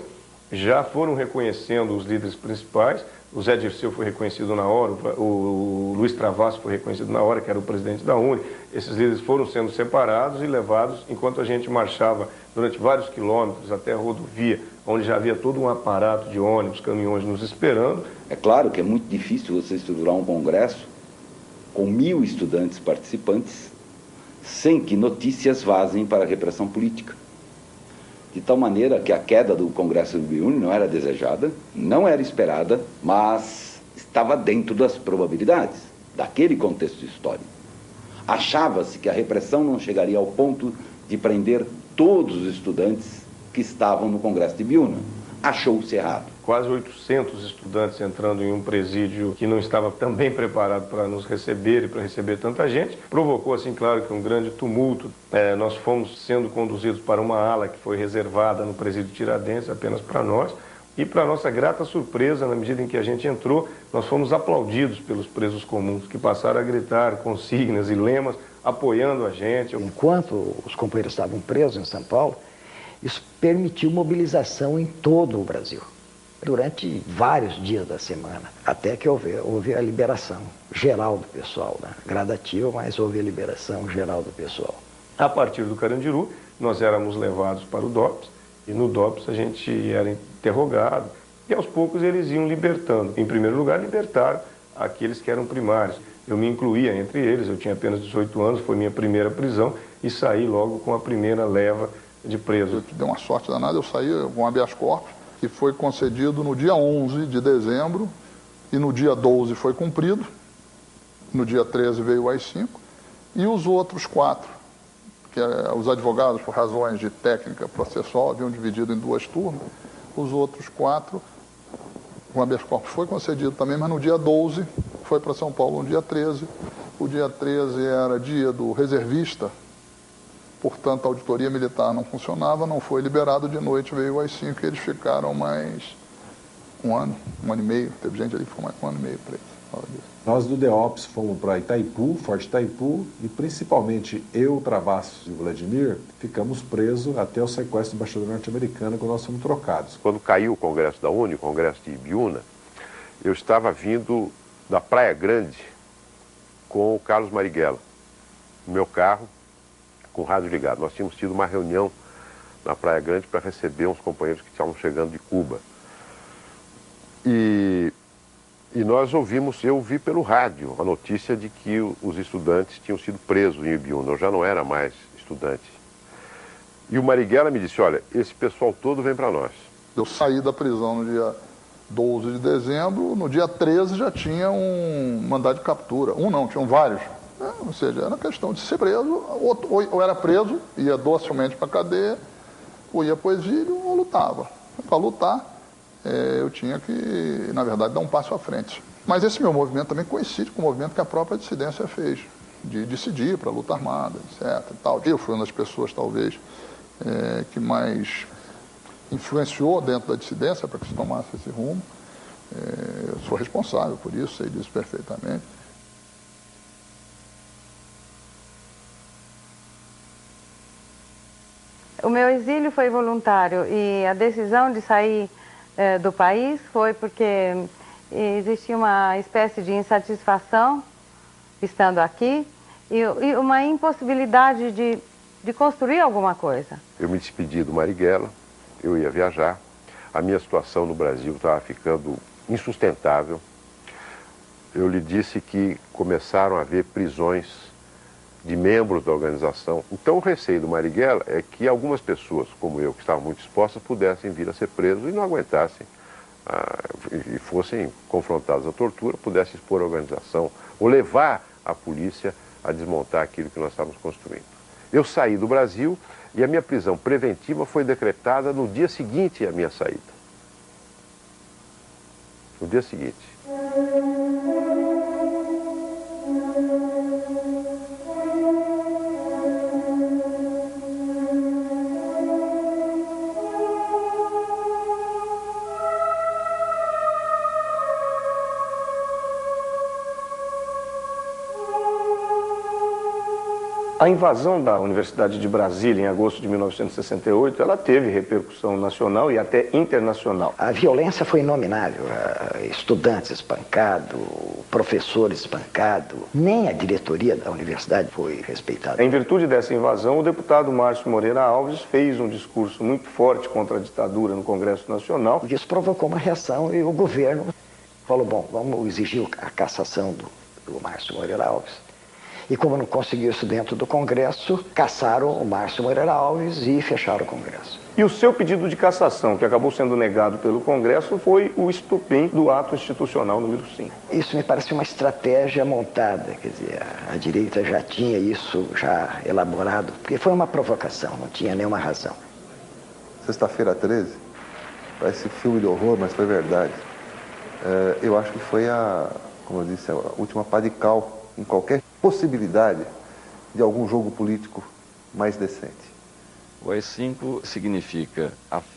já foram reconhecendo os líderes principais. O Zé Dirceu foi reconhecido na hora, o Luiz Travassos foi reconhecido na hora, que era o presidente da UNE. Esses líderes foram sendo separados e levados, enquanto a gente marchava durante vários quilômetros até a rodovia, onde já havia todo um aparato de ônibus, caminhões nos esperando. É claro que é muito difícil você estruturar um congresso com 1000 estudantes participantes, sem que notícias vazem para a repressão política. De tal maneira que a queda do Congresso do Ibiúna não era desejada, não era esperada, mas estava dentro das probabilidades, daquele contexto histórico. Achava-se que a repressão não chegaria ao ponto de prender todos os estudantes que estavam no Congresso de Ibiúna. Achou-se errado. Quase 800 estudantes entrando em um presídio que não estava também preparado para nos receber e para receber tanta gente. Provocou, assim, claro, que um grande tumulto. Nós fomos sendo conduzidos para uma ala que foi reservada no presídio Tiradentes apenas para nós. E, para nossa grata surpresa, na medida em que a gente entrou, nós fomos aplaudidos pelos presos comuns, que passaram a gritar consignas e lemas, apoiando a gente. Enquanto os companheiros estavam presos em São Paulo, isso permitiu mobilização em todo o Brasil, durante vários dias da semana, até que houve a liberação geral do pessoal, né? Gradativa, mas houve a liberação geral do pessoal. A partir do Carandiru, nós éramos levados para o DOPS, e no DOPS a gente era interrogado, e aos poucos eles iam libertando. Em primeiro lugar, libertaram aqueles que eram primários. Eu me incluía entre eles, eu tinha apenas 18 anos, foi minha primeira prisão, e saí logo com a primeira leva de presos. Deu uma sorte danada, eu saí com habeas corpus, que foi concedido no dia 11 de dezembro, e no dia 12 foi cumprido, no dia 13 veio o AI-5, e os outros 4, que os advogados, por razões de técnica processual, haviam dividido em 2 turmas, os outros 4, o habeas corpus foi concedido também, mas no dia 12 foi para São Paulo no dia 13, o dia 13 era dia do reservista, portanto a auditoria militar não funcionava, não foi liberado, de noite veio o AI-5 e eles ficaram mais um ano e meio, teve gente ali que ficou mais 1 ano e meio preso. Nós do DEOPS fomos para Itaipu, Forte Itaipu, e principalmente eu, Travassos e o Vladimir, ficamos presos até o sequestro do embaixador norte-americano, quando nós fomos trocados. Quando caiu o Congresso da UNE, o Congresso de Ibiúna, eu estava vindo da Praia Grande com o Carlos Marighella, no meu carro, com o rádio ligado. Nós tínhamos tido uma reunião na Praia Grande para receber uns companheiros que estavam chegando de Cuba. E nós ouvimos, eu ouvi pelo rádio a notícia de que os estudantes tinham sido presos em Ibiúna. Eu já não era mais estudante. E o Marighella me disse, olha, esse pessoal todo vem para nós. Eu saí da prisão no dia 12 de dezembro, no dia 13 já tinha um mandado de captura. Tinham vários. Ou seja, era questão de ser preso, ou era preso, ia docilmente para a cadeia, ou ia para o exílio, ou lutava. Para lutar, eu tinha que, na verdade, dar um passo à frente. Mas esse meu movimento também coincide com o movimento que a própria dissidência fez, de decidir para a luta armada, etc. E tal. Eu fui uma das pessoas, talvez, que mais influenciou dentro da dissidência para que se tomasse esse rumo. Eu sou responsável por isso, sei disso perfeitamente. O meu exílio foi voluntário e a decisão de sair do país foi porque existia uma espécie de insatisfação estando aqui e uma impossibilidade de construir alguma coisa. Eu me despedi do Marighella, eu ia viajar, a minha situação no Brasil estava ficando insustentável. Eu lhe disse que começaram a haver prisões de membros da organização. Então o receio do Marighella é que algumas pessoas, como eu, que estavam muito expostas, pudessem vir a ser presos e não aguentassem, e fossem confrontados à tortura, pudessem expor a organização, ou levar a polícia a desmontar aquilo que nós estávamos construindo. Eu saí do Brasil e a minha prisão preventiva foi decretada no dia seguinte à minha saída. No dia seguinte. A invasão da Universidade de Brasília em agosto de 1968, ela teve repercussão nacional e até internacional. A violência foi inominável, estudantes espancados, professores espancados, nem a diretoria da universidade foi respeitada. Em virtude dessa invasão, o deputado Márcio Moreira Alves fez um discurso muito forte contra a ditadura no Congresso Nacional. Isso provocou uma reação e o governo falou, bom, vamos exigir a cassação do Márcio Moreira Alves. E como não conseguiu isso dentro do Congresso, cassaram o Márcio Moreira Alves e fecharam o Congresso. E o seu pedido de cassação, que acabou sendo negado pelo Congresso, foi o estopim do ato institucional número 5. Isso me parece uma estratégia montada, quer dizer, a direita já tinha isso já elaborado, porque foi uma provocação, não tinha nenhuma razão. Sexta-feira 13, parece filme de horror, mas foi verdade. Eu acho que foi como eu disse, a última pá de cal em qualquer possibilidade de algum jogo político mais decente. O AI-5 significa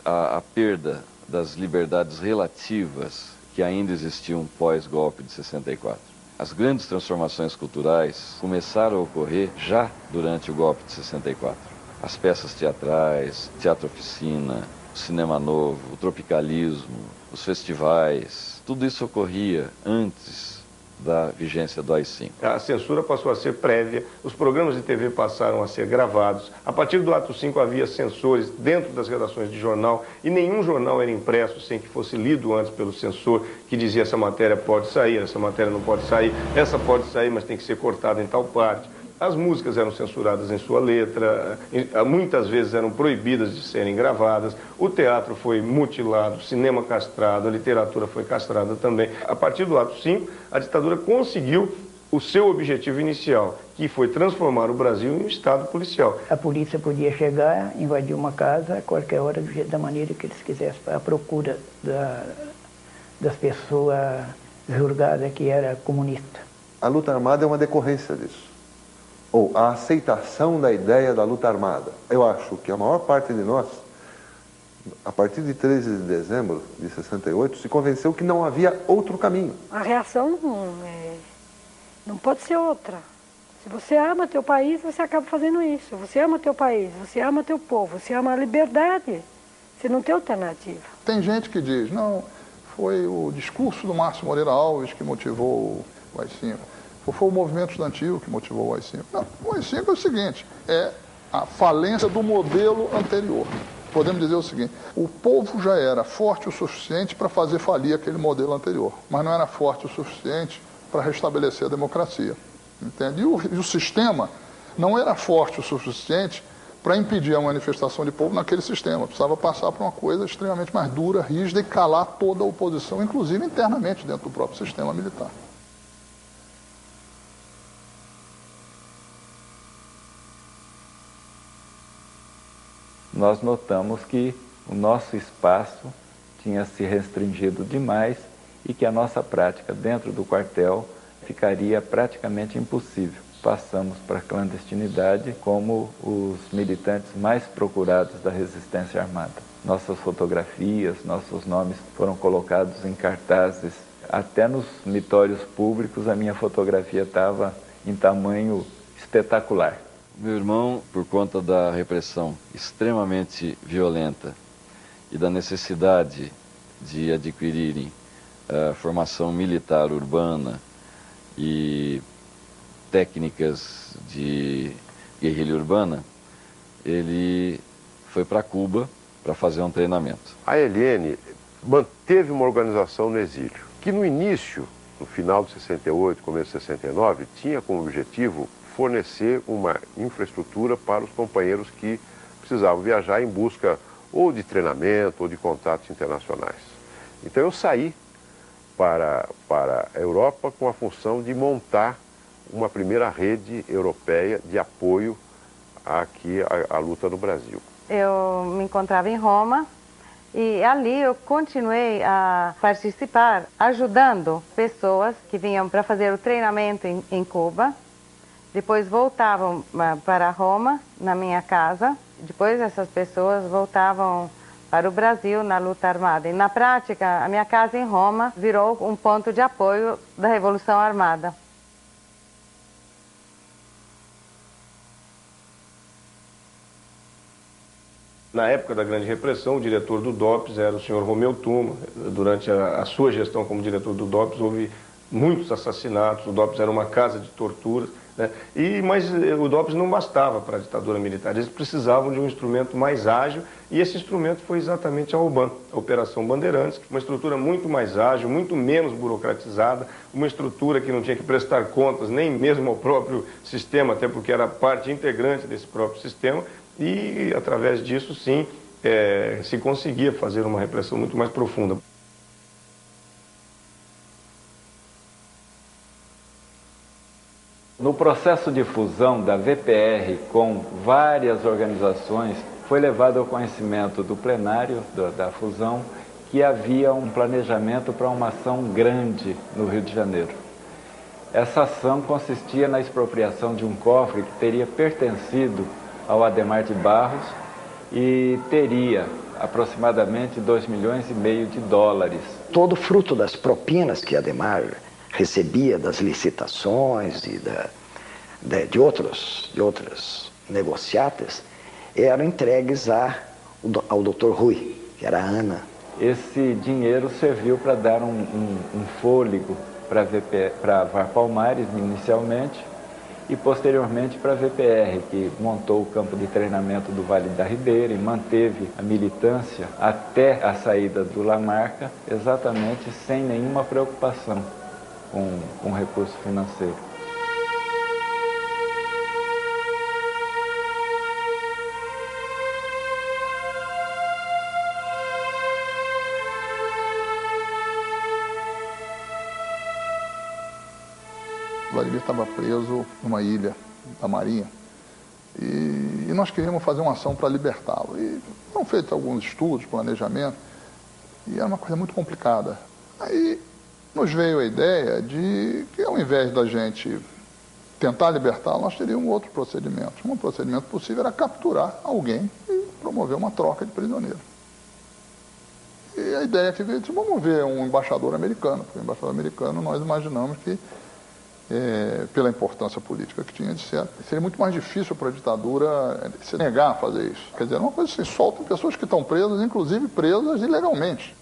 a perda das liberdades relativas que ainda existiam pós-golpe de 64. As grandes transformações culturais começaram a ocorrer já durante o golpe de 64. As peças teatrais, teatro-oficina, o cinema novo, o tropicalismo, os festivais, tudo isso ocorria antes da vigência do AI-5. A censura passou a ser prévia, os programas de TV passaram a ser gravados. A partir do ato 5 havia censores dentro das redações de jornal e nenhum jornal era impresso sem que fosse lido antes pelo censor, que dizia essa matéria pode sair, essa matéria não pode sair, essa pode sair, mas tem que ser cortada em tal parte. As músicas eram censuradas em sua letra, muitas vezes eram proibidas de serem gravadas, o teatro foi mutilado, o cinema castrado, a literatura foi castrada também. A partir do ato 5, a ditadura conseguiu o seu objetivo inicial, que foi transformar o Brasil em um estado policial. A polícia podia chegar, invadir uma casa a qualquer hora, do jeito, da maneira que eles quisessem, à procura das pessoas julgadas que era comunista. A luta armada é uma decorrência disso. Ou a aceitação da ideia da luta armada. Eu acho que a maior parte de nós, a partir de 13 de dezembro de 68, se convenceu que não havia outro caminho. A reação não pode ser outra. Se você ama teu país, você acaba fazendo isso. Você ama teu país, você ama teu povo, você ama a liberdade. Você não tem alternativa. Tem gente que diz, não, foi o discurso do Márcio Moreira Alves que motivou o AI-5. Ou foi o movimento estudantil que motivou o AI-5. Não, o AI-5 é o seguinte, é a falência do modelo anterior. Podemos dizer o seguinte, o povo já era forte o suficiente para fazer falir aquele modelo anterior, mas não era forte o suficiente para restabelecer a democracia. Entende? E o sistema não era forte o suficiente para impedir a manifestação de povo naquele sistema. Precisava passar por uma coisa extremamente mais dura, rígida e calar toda a oposição, inclusive internamente dentro do próprio sistema militar. Nós notamos que o nosso espaço tinha se restringido demais e que a nossa prática dentro do quartel ficaria praticamente impossível. Passamos para a clandestinidade como os militantes mais procurados da resistência armada. Nossas fotografias, nossos nomes foram colocados em cartazes. Até nos mitórios públicos a minha fotografia estava em tamanho espetacular. Meu irmão, por conta da repressão extremamente violenta e da necessidade de adquirirem formação militar urbana e técnicas de guerrilha urbana, ele foi para Cuba para fazer um treinamento. A Helene manteve uma organização no exílio, que no início, no final de 68, começo de 69, tinha como objetivo fornecer uma infraestrutura para os companheiros que precisavam viajar em busca ou de treinamento ou de contatos internacionais. Então eu saí para a Europa com a função de montar uma primeira rede europeia de apoio aqui à luta no Brasil. Eu me encontrava em Roma e ali eu continuei a participar, ajudando pessoas que vinham para fazer o treinamento em Cuba. Depois voltavam para Roma, na minha casa. Depois essas pessoas voltavam para o Brasil na luta armada. E na prática, a minha casa em Roma virou um ponto de apoio da Revolução Armada. Na época da Grande Repressão, o diretor do DOPS era o senhor Romeu Tuma. Durante a sua gestão como diretor do DOPS, houve muitos assassinatos. O DOPS era uma casa de torturas, né? Mas o DOPS não bastava para a ditadura militar. Eles precisavam de um instrumento mais ágil e esse instrumento foi exatamente a OBAN, a Operação Bandeirantes, uma estrutura muito mais ágil, muito menos burocratizada, uma estrutura que não tinha que prestar contas nem mesmo ao próprio sistema, até porque era parte integrante desse próprio sistema. E, através disso, sim, se conseguia fazer uma repressão muito mais profunda. No processo de fusão da VPR com várias organizações, foi levado ao conhecimento do plenário da fusão que havia um planejamento para uma ação grande no Rio de Janeiro. Essa ação consistia na expropriação de um cofre que teria pertencido ao Adhemar de Barros e teria aproximadamente 2,5 milhões de dólares. Todo fruto das propinas que Adhemar recebia das licitações e de outros negociatas eram entregues ao Dr. Rui, que era a ANA. Esse dinheiro serviu para dar um fôlego para VAR Palmares inicialmente, e posteriormente para a VPR, que montou o campo de treinamento do Vale da Ribeira e manteve a militância até a saída do Lamarca, exatamente sem nenhuma preocupação com recurso financeiro. Vladimir estava preso numa ilha da Marinha e nós queríamos fazer uma ação para libertá-lo. E foram feitos alguns estudos, planejamento, e era uma coisa muito complicada. Aí nos veio a ideia de que, ao invés da gente tentar libertá-lo, nós teríamos outro procedimento. Um procedimento possível era capturar alguém e promover uma troca de prisioneiro. E a ideia que veio, vamos ver um embaixador americano, porque o embaixador americano nós imaginamos que, pela importância política que tinha, seria muito mais difícil para a ditadura se negar a fazer isso. Quer dizer, uma coisa assim, soltam pessoas que estão presas, inclusive presas ilegalmente.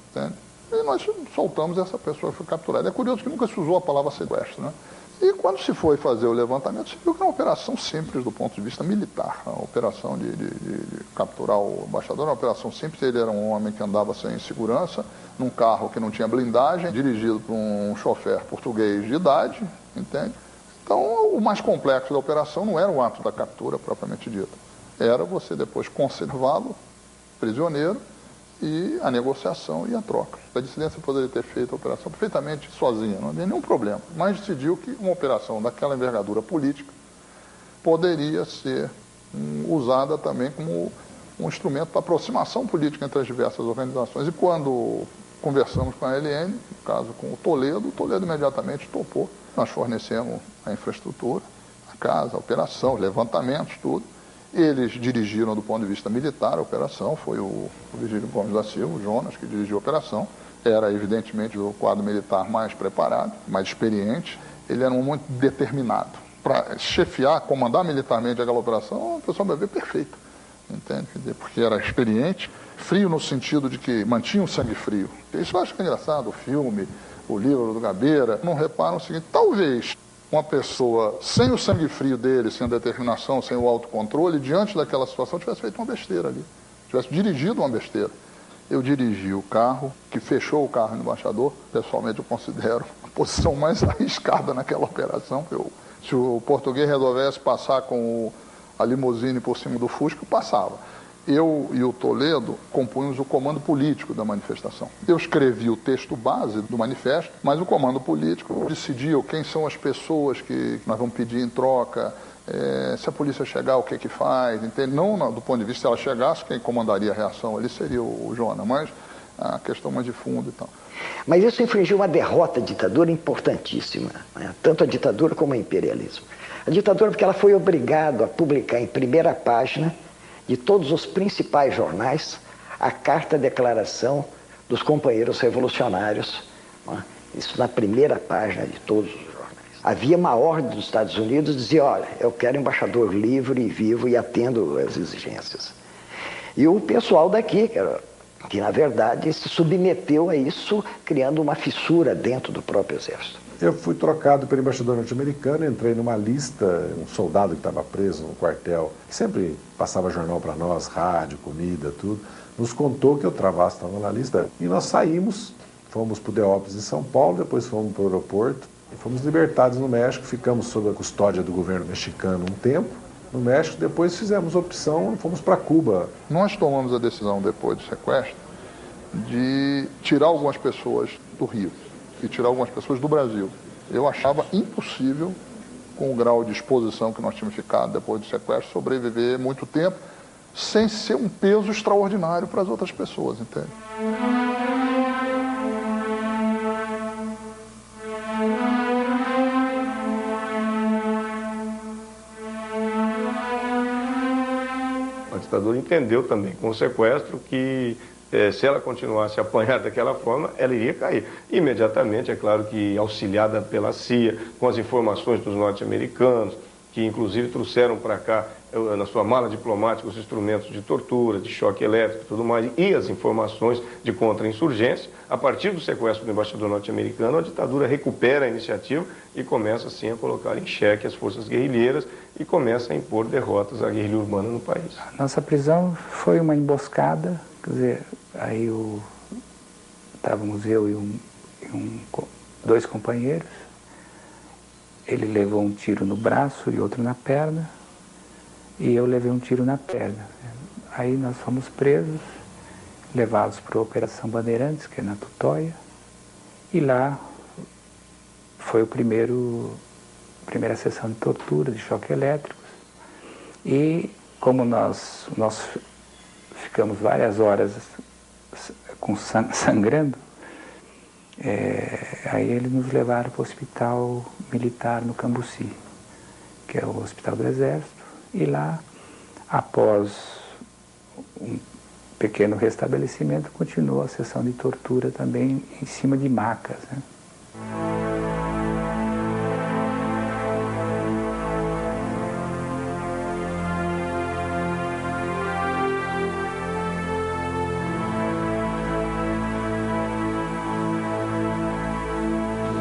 Entende? E nós soltamos essa pessoa que foi capturada. É curioso que nunca se usou a palavra sequestro, né? E quando se foi fazer o levantamento, se viu que era uma operação simples do ponto de vista militar. A operação de capturar o embaixador era uma operação simples. Ele era um homem que andava sem segurança, num carro que não tinha blindagem, dirigido por um chofer português de idade, entende? Então, o mais complexo da operação não era o ato da captura propriamente dito. Era você depois conservá-lo prisioneiro e a negociação e a troca. A dissidência poderia ter feito a operação perfeitamente sozinha, não havia nenhum problema, mas decidiu que uma operação daquela envergadura política poderia ser usada também como um instrumento para aproximação política entre as diversas organizações. E quando conversamos com a LN, no caso com o Toledo imediatamente topou. Nós fornecemos a infraestrutura, a casa, a operação, levantamentos, tudo. Eles dirigiram do ponto de vista militar a operação, foi o Virgílio Gomes da Silva, o Jonas, que dirigiu a operação. Era, evidentemente, o quadro militar mais preparado, mais experiente. Ele era muito determinado. Para chefiar, comandar militarmente aquela operação, a pessoa vai ver perfeita, entende? Quer dizer, porque era experiente, frio no sentido de que mantinha o sangue frio. Isso eu acho que é engraçado, o filme, o livro do Gabeira, não reparam o seguinte, talvez uma pessoa sem o sangue frio dele, sem a determinação, sem o autocontrole, diante daquela situação, tivesse feito uma besteira ali, tivesse dirigido uma besteira. Eu dirigi o carro, que fechou o carro no embaixador, pessoalmente eu considero a posição mais arriscada naquela operação. Se o português resolvesse passar com a limusine por cima do Fusca, passava. Eu e o Toledo compunhamos o comando político da manifestação. Eu escrevi o texto base do manifesto, mas o comando político decidiu quem são as pessoas que nós vamos pedir em troca, se a polícia chegar, o que faz, entende? Não do ponto de vista, se ela chegasse, quem comandaria a reação ali seria o Jonas, mas a questão mais de fundo e tal. Mas isso infligiu uma derrota à ditadura importantíssima, né? Tanto a ditadura como o imperialismo. A ditadura porque ela foi obrigada a publicar em primeira página de todos os principais jornais a carta-declaração dos companheiros revolucionários, né? Isso na primeira página de todos os jornais. Havia uma ordem dos Estados Unidos que dizia, olha, eu quero embaixador livre e vivo e atendo às exigências. E o pessoal daqui, que na verdade se submeteu a isso, criando uma fissura dentro do próprio exército. Eu fui trocado pelo embaixador norte-americano, entrei numa lista, um soldado que estava preso no quartel, que sempre passava jornal para nós, rádio, comida, tudo, nos contou que eu Travasso estava na lista. E nós saímos, fomos para o Deópolis em São Paulo, depois fomos para o aeroporto, e fomos libertados no México, ficamos sob a custódia do governo mexicano um tempo, no México, depois fizemos opção e fomos para Cuba. Nós tomamos a decisão, depois do sequestro, de tirar algumas pessoas do Rio e tirar algumas pessoas do Brasil. Eu achava impossível, com o grau de exposição que nós tínhamos ficado depois do sequestro, sobreviver muito tempo sem ser um peso extraordinário para as outras pessoas, entende? A ditadura entendeu também com o sequestro que se ela continuasse a apanhar daquela forma, ela iria cair. Imediatamente, é claro que auxiliada pela CIA, com as informações dos norte-americanos, que inclusive trouxeram para cá, na sua mala diplomática, os instrumentos de tortura, de choque elétrico e tudo mais, e as informações de contra-insurgência. A partir do sequestro do embaixador norte-americano, a ditadura recupera a iniciativa e começa, assim, a colocar em xeque as forças guerrilheiras e começa a impor derrotas à guerrilha urbana no país. Nossa prisão foi uma emboscada, quer dizer, aí estávamos eu e dois companheiros. Ele levou um tiro no braço e outro na perna, e eu levei um tiro na perna. Aí nós fomos presos, levados para a Operação Bandeirantes, que é na Tutóia, e lá foi o primeiro primeira sessão de tortura, de choque elétricos. E como nós ficamos várias horas sangrando, aí eles nos levaram para o hospital militar no Cambuci, que é o hospital do Exército, e lá, após um pequeno restabelecimento, continuou a sessão de tortura também em cima de macas, né?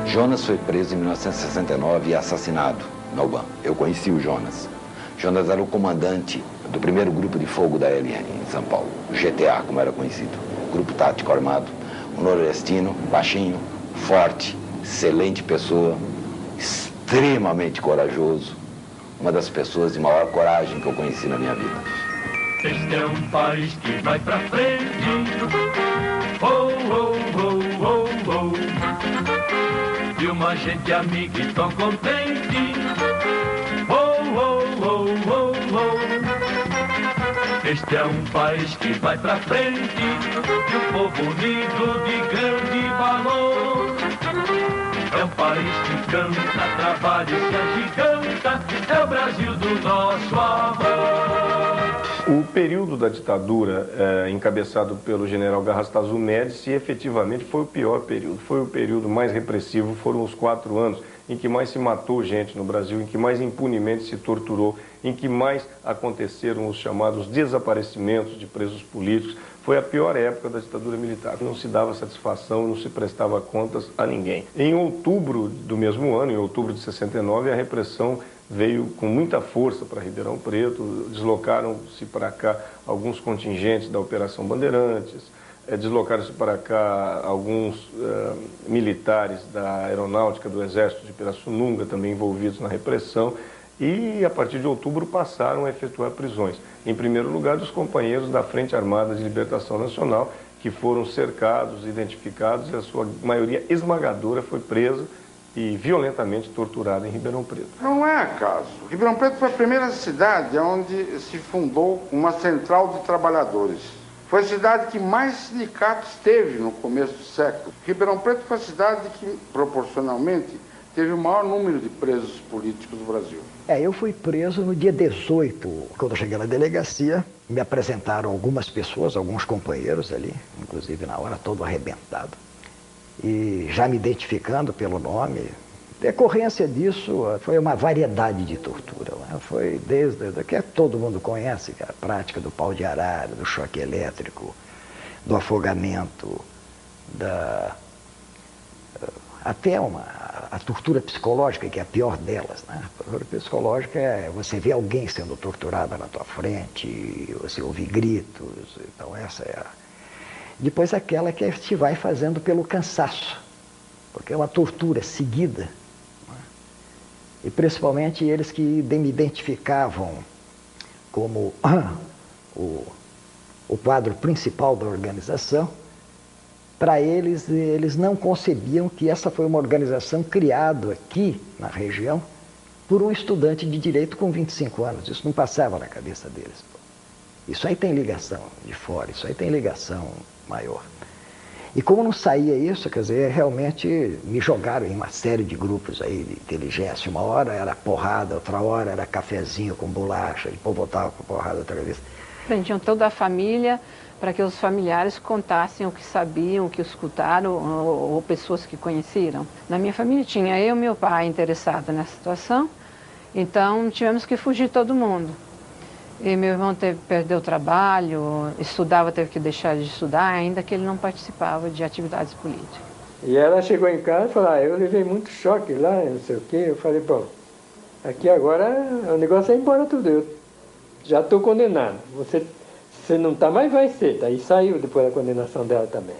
Jonas foi preso em 1969 e assassinado na UBAN. Eu conheci o Jonas. Jonas era o comandante do primeiro grupo de fogo da LN em São Paulo, o GTA, como era conhecido. Grupo Tático Armado, um nordestino, baixinho, forte, excelente pessoa, extremamente corajoso, uma das pessoas de maior coragem que eu conheci na minha vida. Este é um país que vai pra frente. Oh, oh, oh, oh, oh. E uma gente amiga e tão contente. Oh, oh, oh, oh, oh. Este é um país que vai pra frente. E um povo unido de grande valor. É um país que canta, trabalha e se agiganta. É o Brasil do nosso amor. O período da ditadura, encabeçado pelo general Garrastazu Médici, efetivamente foi o pior período. Foi o período mais repressivo, foram os 4 anos em que mais se matou gente no Brasil, em que mais impunemente se torturou, em que mais aconteceram os chamados desaparecimentos de presos políticos. Foi a pior época da ditadura militar. Não se dava satisfação, não se prestava contas a ninguém. Em outubro do mesmo ano, em outubro de 69, a repressão veio com muita força para Ribeirão Preto, deslocaram-se para cá alguns contingentes da Operação Bandeirantes, deslocaram-se para cá alguns militares da Aeronáutica do Exército de Pirassununga, também envolvidos na repressão, e a partir de outubro passaram a efetuar prisões. Em primeiro lugar, os companheiros da Frente Armada de Libertação Nacional, que foram cercados, identificados, e a sua maioria esmagadora foi presa e violentamente torturada em Ribeirão Preto. Não é acaso. Ribeirão Preto foi a primeira cidade onde se fundou uma central de trabalhadores. Foi a cidade que mais sindicatos teve no começo do século. Ribeirão Preto foi a cidade que, proporcionalmente, teve o maior número de presos políticos do Brasil. Eu fui preso no dia 18. Quando eu cheguei na delegacia, me apresentaram algumas pessoas, alguns companheiros ali, inclusive na hora, todo arrebentado. E já me identificando pelo nome. Decorrência disso, foi uma variedade de tortura. Né? Foi desde que todo mundo conhece, a prática do pau de arara, do choque elétrico, do afogamento, até a tortura psicológica, que é a pior delas. Né? A tortura psicológica é você ver alguém sendo torturado na tua frente, você ouvir gritos. Então essa é Depois aquela que se vai fazendo pelo cansaço, porque é uma tortura seguida. Né? E principalmente eles que me identificavam como o quadro principal da organização, para eles não concebiam que essa foi uma organização criada aqui na região por um estudante de direito com 25 anos. Isso não passava na cabeça deles. Isso aí tem ligação de fora, isso aí tem ligação maior. E como não saía isso, quer dizer, realmente me jogaram em uma série de grupos aí de inteligência. Uma hora era porrada, outra hora era cafezinho com bolacha, depois voltava com porrada outra vez. Prendiam toda a família para que os familiares contassem o que sabiam, o que escutaram, ou pessoas que conheceram. Na minha família tinha eu e meu pai interessados nessa situação, então tivemos que fugir todo mundo. E meu irmão perdeu o trabalho, estudava, teve que deixar de estudar, ainda que ele não participava de atividades políticas. E ela chegou em casa e falou, eu levei muito choque lá, não sei o quê. Eu falei, bom, aqui agora o negócio é ir embora tudo. Eu já estou condenado. Você não está mais, vai ser. Aí saiu depois da condenação dela também.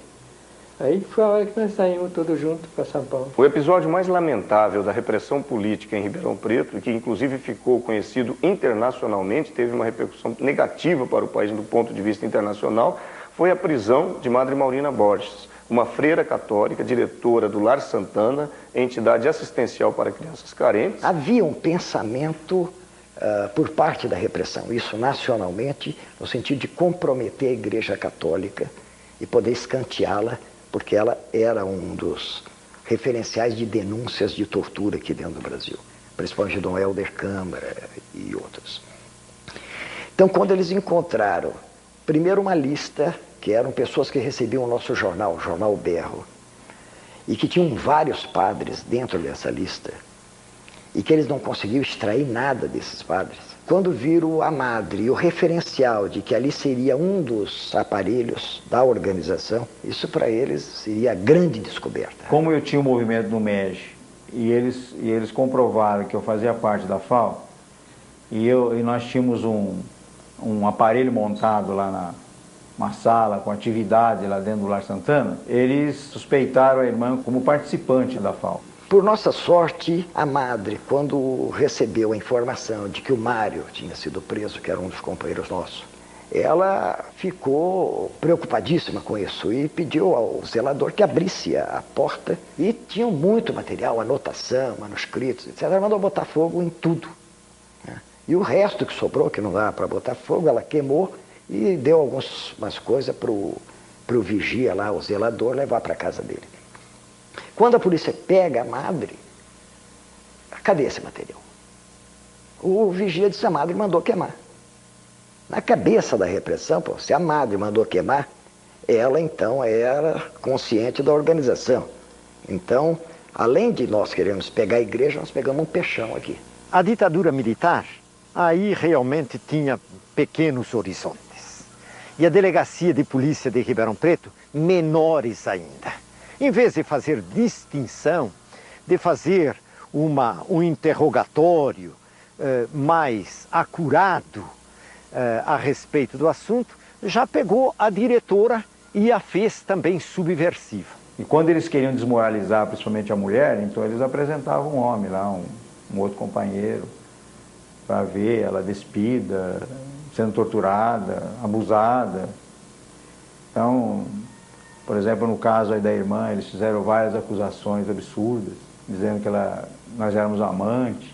Aí foi a hora que nós saímos todos juntos para São Paulo. O episódio mais lamentável da repressão política em Ribeirão Preto, que inclusive ficou conhecido internacionalmente, teve uma repercussão negativa para o país do ponto de vista internacional, foi a prisão de Madre Maurina Borges. uma freira católica, diretora do Lar Santana, entidade assistencial para crianças carentes. Havia um pensamento por parte da repressão, isso nacionalmente, no sentido de comprometer a Igreja Católica e poder escanteá-la, porque ela era um dos referenciais de denúncias de tortura aqui dentro do Brasil, principalmente Dom Helder Câmara e outros. Então, quando eles encontraram, primeiro uma lista, que eram pessoas que recebiam o nosso jornal, o Jornal Berro, e que tinham vários padres dentro dessa lista, e que eles não conseguiam extrair nada desses padres. Quando viram a madre e o referencial de que ali seria um dos aparelhos da organização, isso para eles seria a grande descoberta. Como eu tinha um movimento no MEG, e eles comprovaram que eu fazia parte da FAO, e nós tínhamos um aparelho montado lá uma sala com atividade lá dentro do Lar Santana, eles suspeitaram a irmã como participante da FAO. Por nossa sorte, a madre, quando recebeu a informação de que o Mário tinha sido preso, que era um dos companheiros nossos, ela ficou preocupadíssima com isso e pediu ao zelador que abrisse a porta, e tinham muito material, anotação, manuscritos, etc. Ela mandou botar fogo em tudo. E o resto que sobrou, que não dá para botar fogo, ela queimou e deu algumas coisas para o vigia lá, o zelador, levar para a casa dele. Quando a polícia pega a madre, cadê esse material? O vigia disse: a madre mandou queimar. Na cabeça da repressão, pô, se a madre mandou queimar, ela então era consciente da organização. Então, além de nós queremos pegar a igreja, nós pegamos um peixão aqui. A ditadura militar, aí realmente tinha pequenos horizontes. E a delegacia de polícia de Ribeirão Preto, menores ainda. Em vez de fazer distinção, de fazer um interrogatório mais acurado a respeito do assunto, já pegou a diretora e a fez também subversiva. E quando eles queriam desmoralizar principalmente a mulher, então eles apresentavam um homem lá, um outro companheiro, para ver ela despida, sendo torturada, abusada. Então, por exemplo, no caso aí da irmã, eles fizeram várias acusações absurdas, dizendo que nós éramos amantes,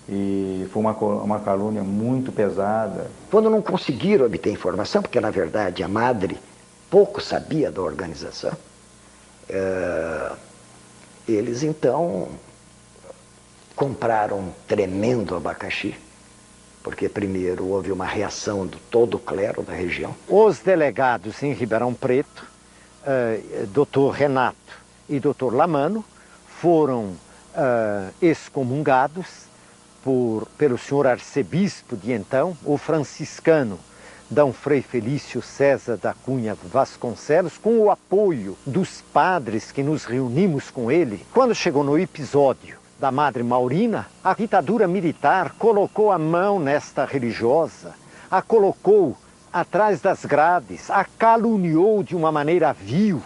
e foi uma calúnia muito pesada. Quando não conseguiram obter informação, porque na verdade a madre pouco sabia da organização, eles então compraram um tremendo abacaxi, porque primeiro houve uma reação de todo o clero da região. Os delegados em Ribeirão Preto, Dr. Renato e Dr. Lamano, foram excomungados pelo senhor arcebispo de então, o franciscano D. Frei Felício César da Cunha Vasconcelos, com o apoio dos padres que nos reunimos com ele. Quando chegou no episódio da Madre Maurina, a ditadura militar colocou a mão nesta religiosa, a colocou atrás das grades, a caluniou de uma maneira vil.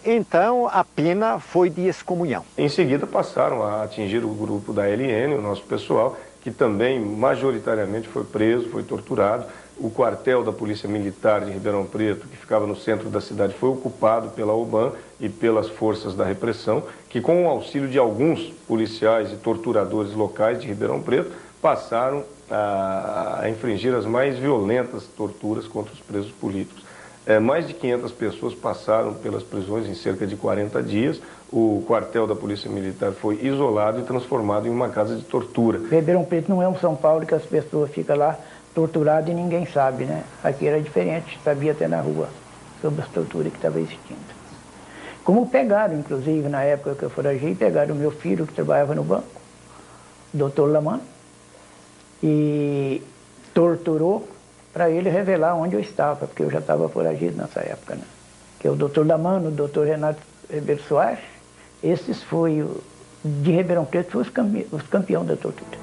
Então a pena foi de excomunhão. Em seguida passaram a atingir o grupo da LN, o nosso pessoal, que também majoritariamente foi preso, foi torturado. O quartel da Polícia Militar de Ribeirão Preto, que ficava no centro da cidade, foi ocupado pela UBAN e pelas forças da repressão, que com o auxílio de alguns policiais e torturadores locais de Ribeirão Preto, passaram a infringir as mais violentas torturas contra os presos políticos. Mais de 500 pessoas passaram pelas prisões em cerca de 40 dias. O quartel da Polícia Militar foi isolado e transformado em uma casa de tortura. Ribeirão Preto não é um São Paulo que as pessoas ficam lá torturadas e ninguém sabe, né? Aqui era diferente, sabia até na rua sobre as torturas que estavam existindo. Como pegaram, inclusive, na época que eu foragei, pegaram o meu filho que trabalhava no banco, o doutor Lamano, e torturou para ele revelar onde eu estava, porque eu já estava foragido nessa época, né? Que é o doutor Lamano, o doutor Renato Ribeiro Soares, esses foi, de Ribeirão Preto, foi os campeões da tortura.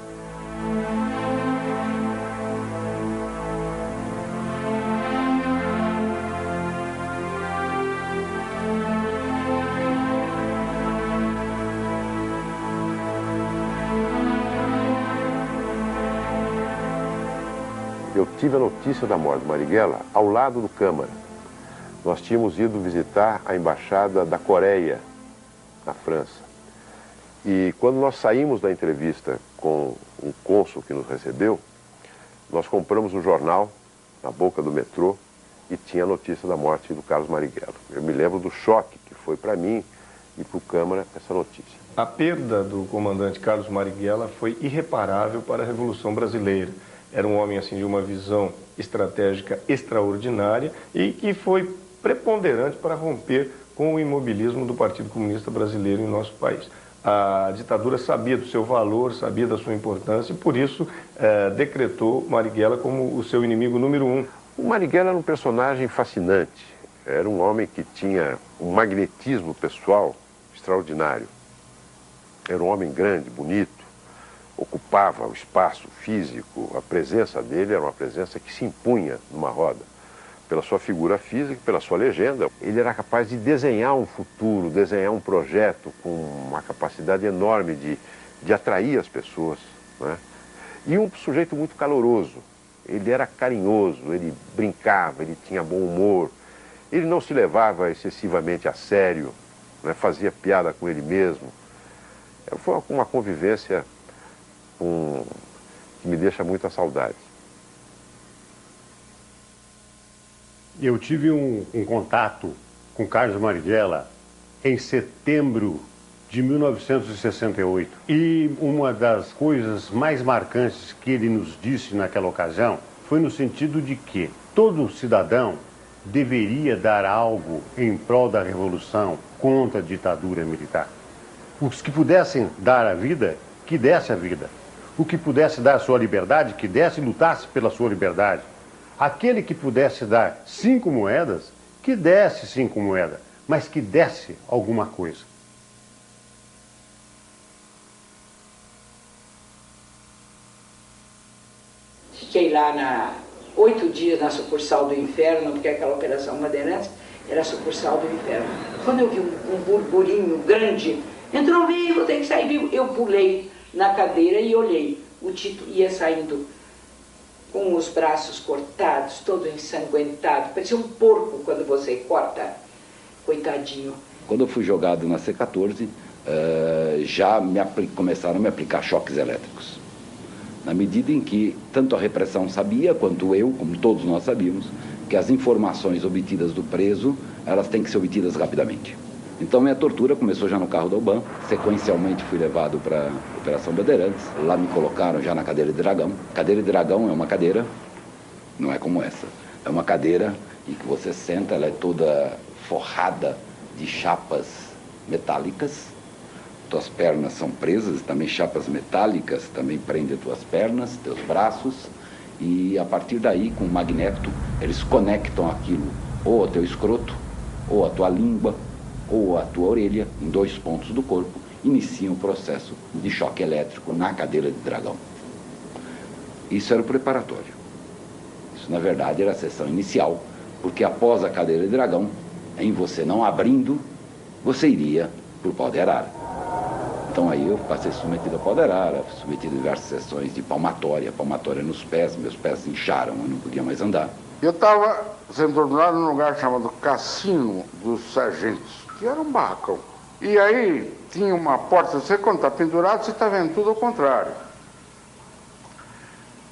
Eu tive a notícia da morte do Marighella ao lado do Câmara. nós tínhamos ido visitar a Embaixada da Coreia, na França. E quando nós saímos da entrevista com um cônsul que nos recebeu, nós compramos um jornal na boca do metrô e tinha a notícia da morte do Carlos Marighella. Eu me lembro do choque que foi para mim e para o Câmara essa notícia. A perda do comandante Carlos Marighella foi irreparável para a Revolução Brasileira. Era um homem assim de uma visão estratégica extraordinária e que foi preponderante para romper com o imobilismo do Partido Comunista Brasileiro em nosso país. A ditadura sabia do seu valor, sabia da sua importância e por isso decretou Marighella como o seu inimigo número 1. O Marighella era um personagem fascinante. Era um homem que tinha um magnetismo pessoal extraordinário. Era um homem grande, bonito, ocupava o espaço físico. A presença dele era uma presença que se impunha numa roda. Pela sua figura física, pela sua legenda. Ele era capaz de desenhar um futuro, desenhar um projeto com uma capacidade enorme de atrair as pessoas, né? E um sujeito muito caloroso. Ele era carinhoso, ele brincava, ele tinha bom humor. Ele não se levava excessivamente a sério, né? Fazia piada com ele mesmo. Foi uma convivência que me deixa muita saudade. Eu tive um contato com Carlos Marighella em setembro de 1968. E uma das coisas mais marcantes que ele nos disse naquela ocasião foi no sentido de que todo cidadão deveria dar algo em prol da revolução contra a ditadura militar. Os que pudessem dar a vida, que desse a vida. O que pudesse dar a sua liberdade, que desse e lutasse pela sua liberdade. Aquele que pudesse dar 5 moedas, que desse 5 moedas, mas que desse alguma coisa. Fiquei lá 8 dias na sucursal do Inferno, porque aquela Operação Bandeirantes era a sucursal do Inferno. Quando eu vi um burburinho grande, entrou vivo, tem que sair vivo. Eu pulei na cadeira e olhei. O Tito ia saindo com os braços cortados, todo ensanguentado. Parecia um porco quando você corta. Coitadinho. Quando eu fui jogado na C-14, começaram a me aplicar choques elétricos. Na medida em que tanto a repressão sabia, quanto eu, como todos nós sabíamos, que as informações obtidas do preso, elas têm que ser obtidas rapidamente. Então minha tortura começou já no carro da UBAN, sequencialmente fui levado para a Operação Bandeirantes, lá me colocaram já na cadeira de dragão. Cadeira de dragão é uma cadeira, não é como essa, é uma cadeira em que você senta, ela é toda forrada de chapas metálicas, tuas pernas são presas, também chapas metálicas, também prendem tuas pernas, teus braços, e a partir daí, com o magneto, eles conectam aquilo ou ao teu escroto, ou à tua língua, ou a tua orelha, em 2 pontos do corpo, iniciam o processo de choque elétrico na cadeira de dragão. Isso era o preparatório. Isso, na verdade, era a sessão inicial, porque após a cadeira de dragão, em você não abrindo, você iria para o pau de arara. Então aí eu passei submetido a pau de arara, submetido a diversas sessões de palmatória nos pés, meus pés incharam, eu não podia mais andar. Eu estava sendo torturado num lugar chamado Cassino dos Sargentos, que era um barracão. E aí tinha uma porta, você quando está pendurado, você está vendo tudo ao contrário.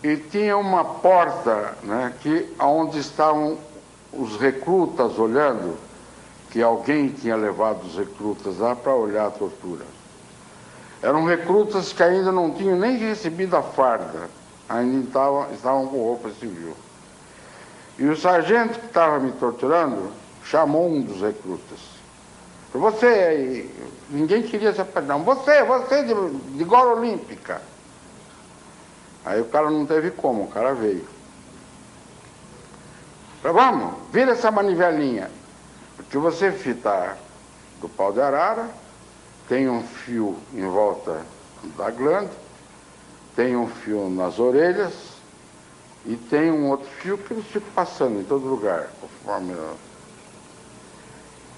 E tinha uma porta, né, onde estavam os recrutas olhando, que alguém tinha levado os recrutas lá para olhar a tortura. Eram recrutas que ainda não tinham nem recebido a farda, ainda estavam com roupa civil. E o sargento que estava me torturando chamou um dos recrutas. Você aí, ninguém queria se apaixonar. Você de gola olímpica. Aí o cara não teve como, o cara veio. Falei, vamos, vira essa manivelinha. Porque você fita do pau de arara, tem um fio em volta da glândula, tem um fio nas orelhas e tem um outro fio que eles ficam passando em todo lugar, conforme...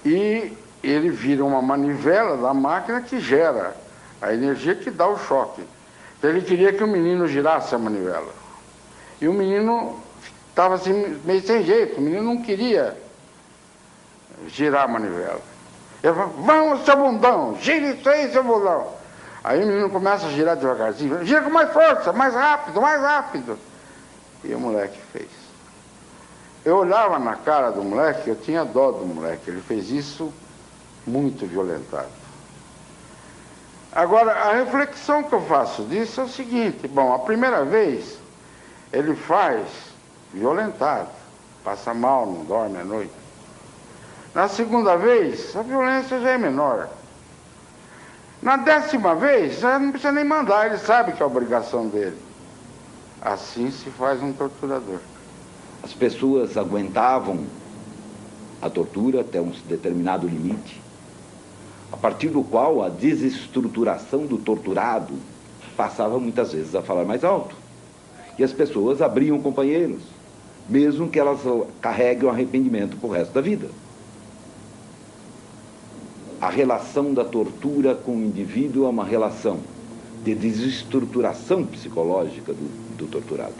E ele vira uma manivela da máquina que gera a energia que dá o choque. Então ele queria que o menino girasse a manivela. E o menino estava assim, meio sem jeito, o menino não queria girar a manivela. Eu falo, vamos, seu bundão, gira isso aí, seu bundão. Aí o menino começa a girar devagarzinho, gira com mais força, mais rápido, mais rápido. E o moleque fez. Eu olhava na cara do moleque, eu tinha dó do moleque, ele fez isso muito violentado. Agora, a reflexão que eu faço disso é o seguinte, bom, a primeira vez ele faz violentado, passa mal, não dorme à noite. Na segunda vez, a violência já é menor. Na 10ª vez, já não precisa nem mandar, ele sabe que é a obrigação dele. Assim se faz um torturador. As pessoas aguentavam a tortura até um determinado limite, a partir do qual a desestruturação do torturado passava muitas vezes a falar mais alto. E as pessoas abriam companheiros, mesmo que elas carreguem o arrependimento para o resto da vida. A relação da tortura com o indivíduo é uma relação de desestruturação psicológica do torturado.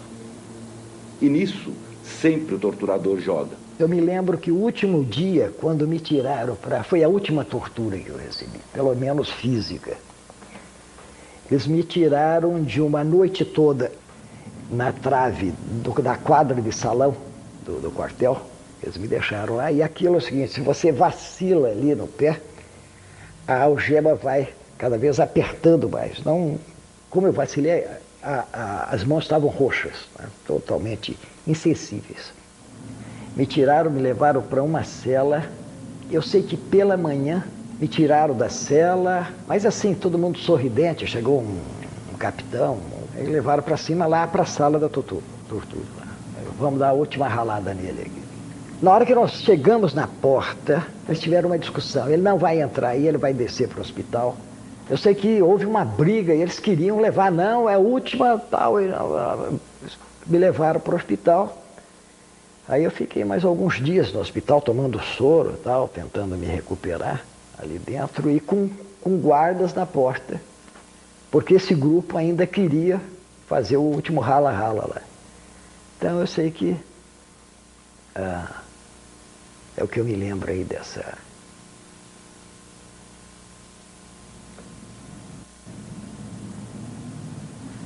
E nisso, sempre o torturador joga. Eu me lembro que o último dia, quando me tiraram foi a última tortura que eu recebi, pelo menos física. Eles me tiraram de uma noite toda na trave da quadra de salão do quartel. Eles me deixaram lá. E aquilo é o seguinte, se você vacila ali no pé, a algema vai cada vez apertando mais. Não, como eu vacilei, as mãos estavam roxas, né? Totalmente insensíveis. Me tiraram, me levaram para uma cela. Eu sei que pela manhã me tiraram da cela, mas assim, todo mundo sorridente. Chegou um capitão, aí levaram para cima lá para a sala da tortura. Vamos dar a última ralada nele aqui. Na hora que nós chegamos na porta, eles tiveram uma discussão. Ele não vai entrar aí, ele vai descer para o hospital. Eu sei que houve uma briga e eles queriam levar, não, é a última, tal. Me levaram para o hospital. Aí eu fiquei mais alguns dias no hospital tomando soro, tal, tentando me recuperar ali dentro e com guardas na porta. Porque esse grupo ainda queria fazer o último rala-rala lá. Então eu sei que é o que eu me lembro aí dessa.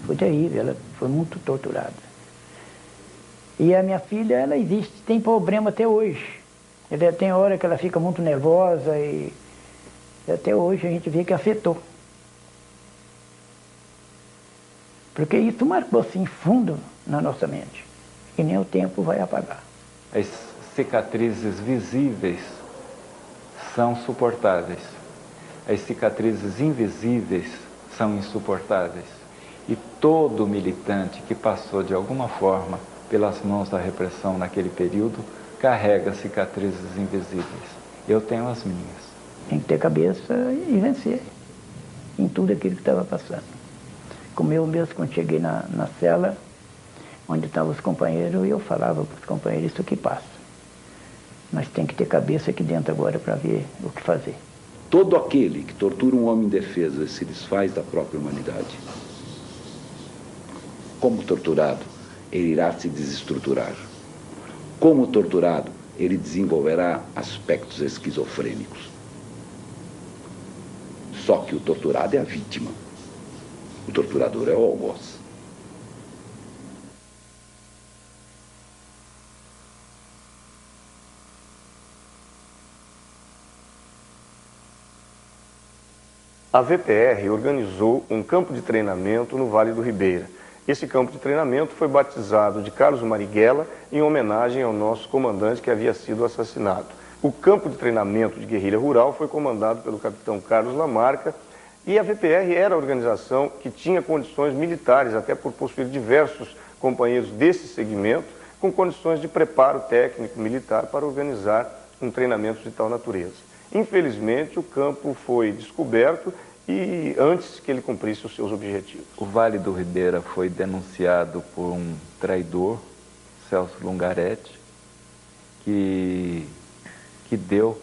Foi terrível, ela foi muito torturada. E a minha filha, ela existe, tem problema até hoje. Ela tem hora que ela fica muito nervosa e até hoje a gente vê que afetou. Porque isso marcou assim fundo na nossa mente, que nem o tempo vai apagar. As cicatrizes visíveis são suportáveis. As cicatrizes invisíveis são insuportáveis. E todo militante que passou de alguma forma pelas mãos da repressão naquele período carrega cicatrizes invisíveis. Eu tenho as minhas. Tem que ter cabeça e vencer em tudo aquilo que estava passando. Como eu mesmo, quando cheguei na cela, onde estavam os companheiros, eu falava para os companheiros, isso aqui passa. Mas tem que ter cabeça aqui dentro agora para ver o que fazer. Todo aquele que tortura um homem indefeso se desfaz da própria humanidade. Como torturado, ele irá se desestruturar. Como torturado, ele desenvolverá aspectos esquizofrênicos. Só que o torturado é a vítima. O torturador é o algoz. A VPR organizou um campo de treinamento no Vale do Ribeira. Esse campo de treinamento foi batizado de Carlos Marighella em homenagem ao nosso comandante que havia sido assassinado. O campo de treinamento de guerrilha rural foi comandado pelo capitão Carlos Lamarca e a VPR era a organização que tinha condições militares, até por possuir diversos companheiros desse segmento, com condições de preparo técnico militar para organizar um treinamento de tal natureza. Infelizmente, o campo foi descoberto e antes que ele cumprisse os seus objetivos. O Vale do Ribeira foi denunciado por um traidor, Celso Lungaretti, que deu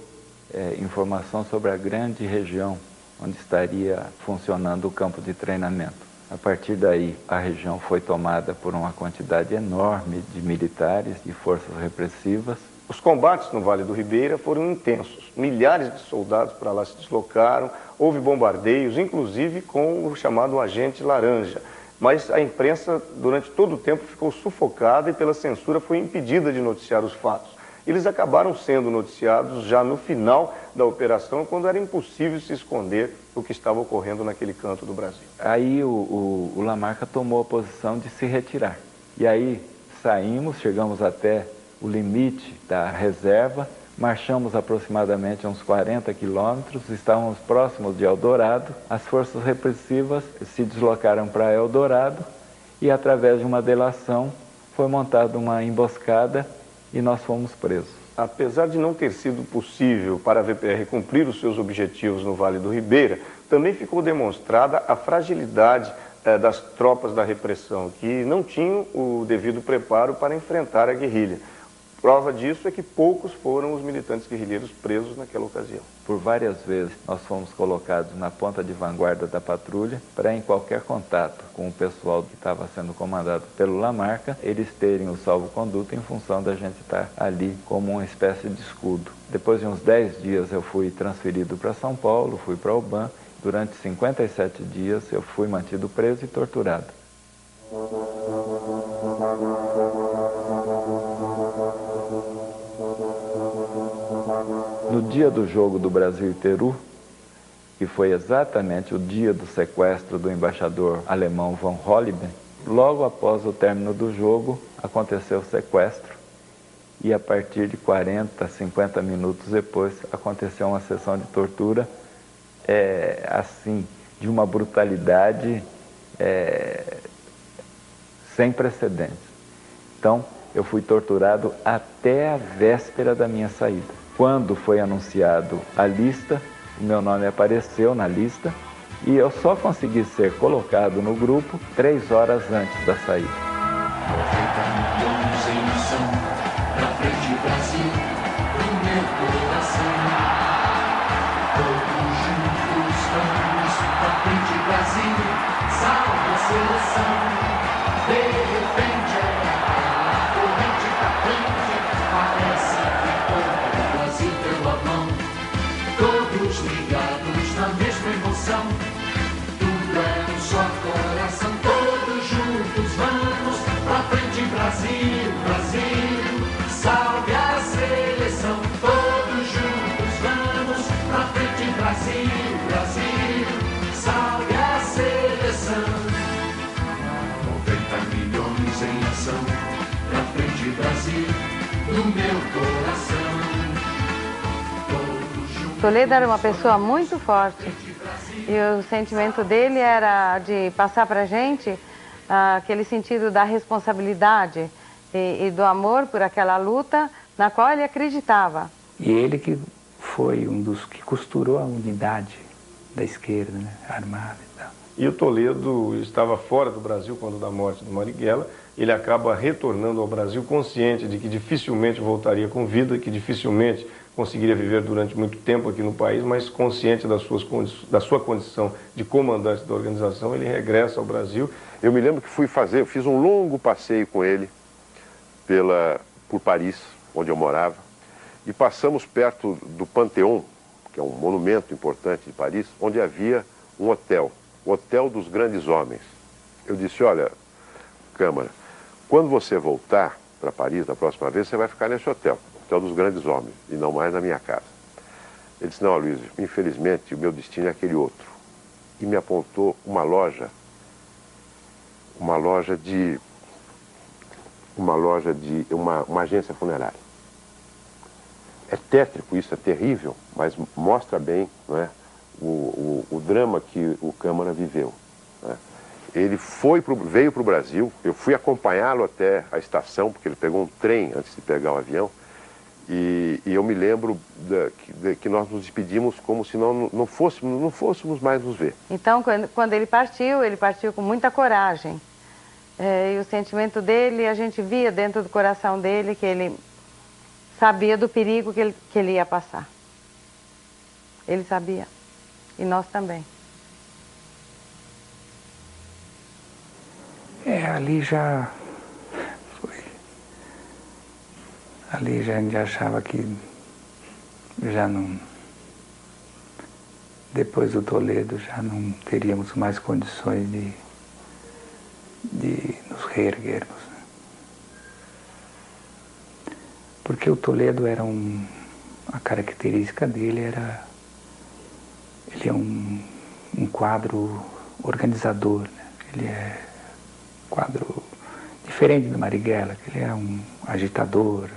informação sobre a grande região onde estaria funcionando o campo de treinamento. A partir daí, a região foi tomada por uma quantidade enorme de militares e forças repressivas. Os combates no Vale do Ribeira foram intensos. Milhares de soldados para lá se deslocaram, houve bombardeios, inclusive com o chamado agente laranja. Mas a imprensa, durante todo o tempo, ficou sufocada e pela censura foi impedida de noticiar os fatos. Eles acabaram sendo noticiados já no final da operação, quando era impossível se esconder o que estava ocorrendo naquele canto do Brasil. Aí o Lamarca tomou a posição de se retirar. E aí saímos, chegamos até o limite da reserva, marchamos aproximadamente uns 40 quilômetros, estávamos próximos de Eldorado. As forças repressivas se deslocaram para Eldorado e, através de uma delação, foi montada uma emboscada e nós fomos presos. Apesar de não ter sido possível para a VPR cumprir os seus objetivos no Vale do Ribeira, também ficou demonstrada a fragilidade das tropas da repressão, que não tinham o devido preparo para enfrentar a guerrilha. Prova disso é que poucos foram os militantes guerrilheiros presos naquela ocasião. Por várias vezes nós fomos colocados na ponta de vanguarda da patrulha para, em qualquer contato com o pessoal que estava sendo comandado pelo Lamarca, eles terem o salvo-conduto em função da gente estar ali como uma espécie de escudo. Depois de uns 10 dias eu fui transferido para São Paulo, fui para o UBAN. Durante 57 dias eu fui mantido preso e torturado. No dia do jogo do Brasil e Peru, que foi exatamente o dia do sequestro do embaixador alemão von Holleben, logo após o término do jogo, aconteceu o sequestro e a partir de 40, 50 minutos depois, aconteceu uma sessão de tortura, assim, de uma brutalidade sem precedentes. Então, eu fui torturado até a véspera da minha saída. Quando foi anunciado a lista, o meu nome apareceu na lista e eu só consegui ser colocado no grupo 3 horas antes da saída. 90 milhões em ação, pra frente Brasil, no meu coração. Todos juntos vamos, pra frente Brasil, salve a seleção. De repente a corrente pra frente, parece que toca o Brasil pela mão. Todos ligados na mesma emoção, tudo é um só coração. Todos juntos vamos, pra frente Brasil, Brasil, salve a seleção. Todos juntos vamos, pra frente Brasil, Brasil, salve a seleção. 90 milhões em ação, pra frente Brasil, no meu coração. Toledo era uma pessoa muito forte e o sentimento dele era de passar para a gente aquele sentido da responsabilidade e do amor por aquela luta na qual ele acreditava. E ele que foi um dos que costurou a unidade da esquerda, né, armada e tal. E o Toledo estava fora do Brasil quando da morte do Marighella. Ele acaba retornando ao Brasil consciente de que dificilmente voltaria com vida, que dificilmente conseguiria viver durante muito tempo aqui no país, mas consciente da sua condição de comandante da organização, ele regressa ao Brasil. Eu me lembro que fiz um longo passeio com ele por Paris, onde eu morava, e passamos perto do Panteão, que é um monumento importante de Paris, onde havia um hotel, o Hotel dos Grandes Homens. Eu disse, olha, Câmara, quando você voltar para Paris da próxima vez, você vai ficar nesse hotel, Hotel dos Grandes Homens, e não mais na minha casa. Ele disse, não, Aloysio, infelizmente o meu destino é aquele outro. E me apontou uma agência funerária. É tétrico isso, é terrível, mas mostra bem, não é, o drama que o Câmara viveu. Né? Ele veio para o Brasil, eu fui acompanhá-lo até a estação, porque ele pegou um trem antes de pegar o avião, e eu me lembro que nós nos despedimos como se não fôssemos mais nos ver. Então, quando ele partiu com muita coragem. E o sentimento dele, a gente via dentro do coração dele que ele sabia do perigo que ele ia passar. Ele sabia. E nós também. Ali já foi Ali já a gente achava que já não... Depois do Toledo já não teríamos mais condições de nos reerguermos. Porque o Toledo era a característica dele era... Ele é um quadro organizador, né? Ele é um quadro diferente do Marighella, que ele é um agitador.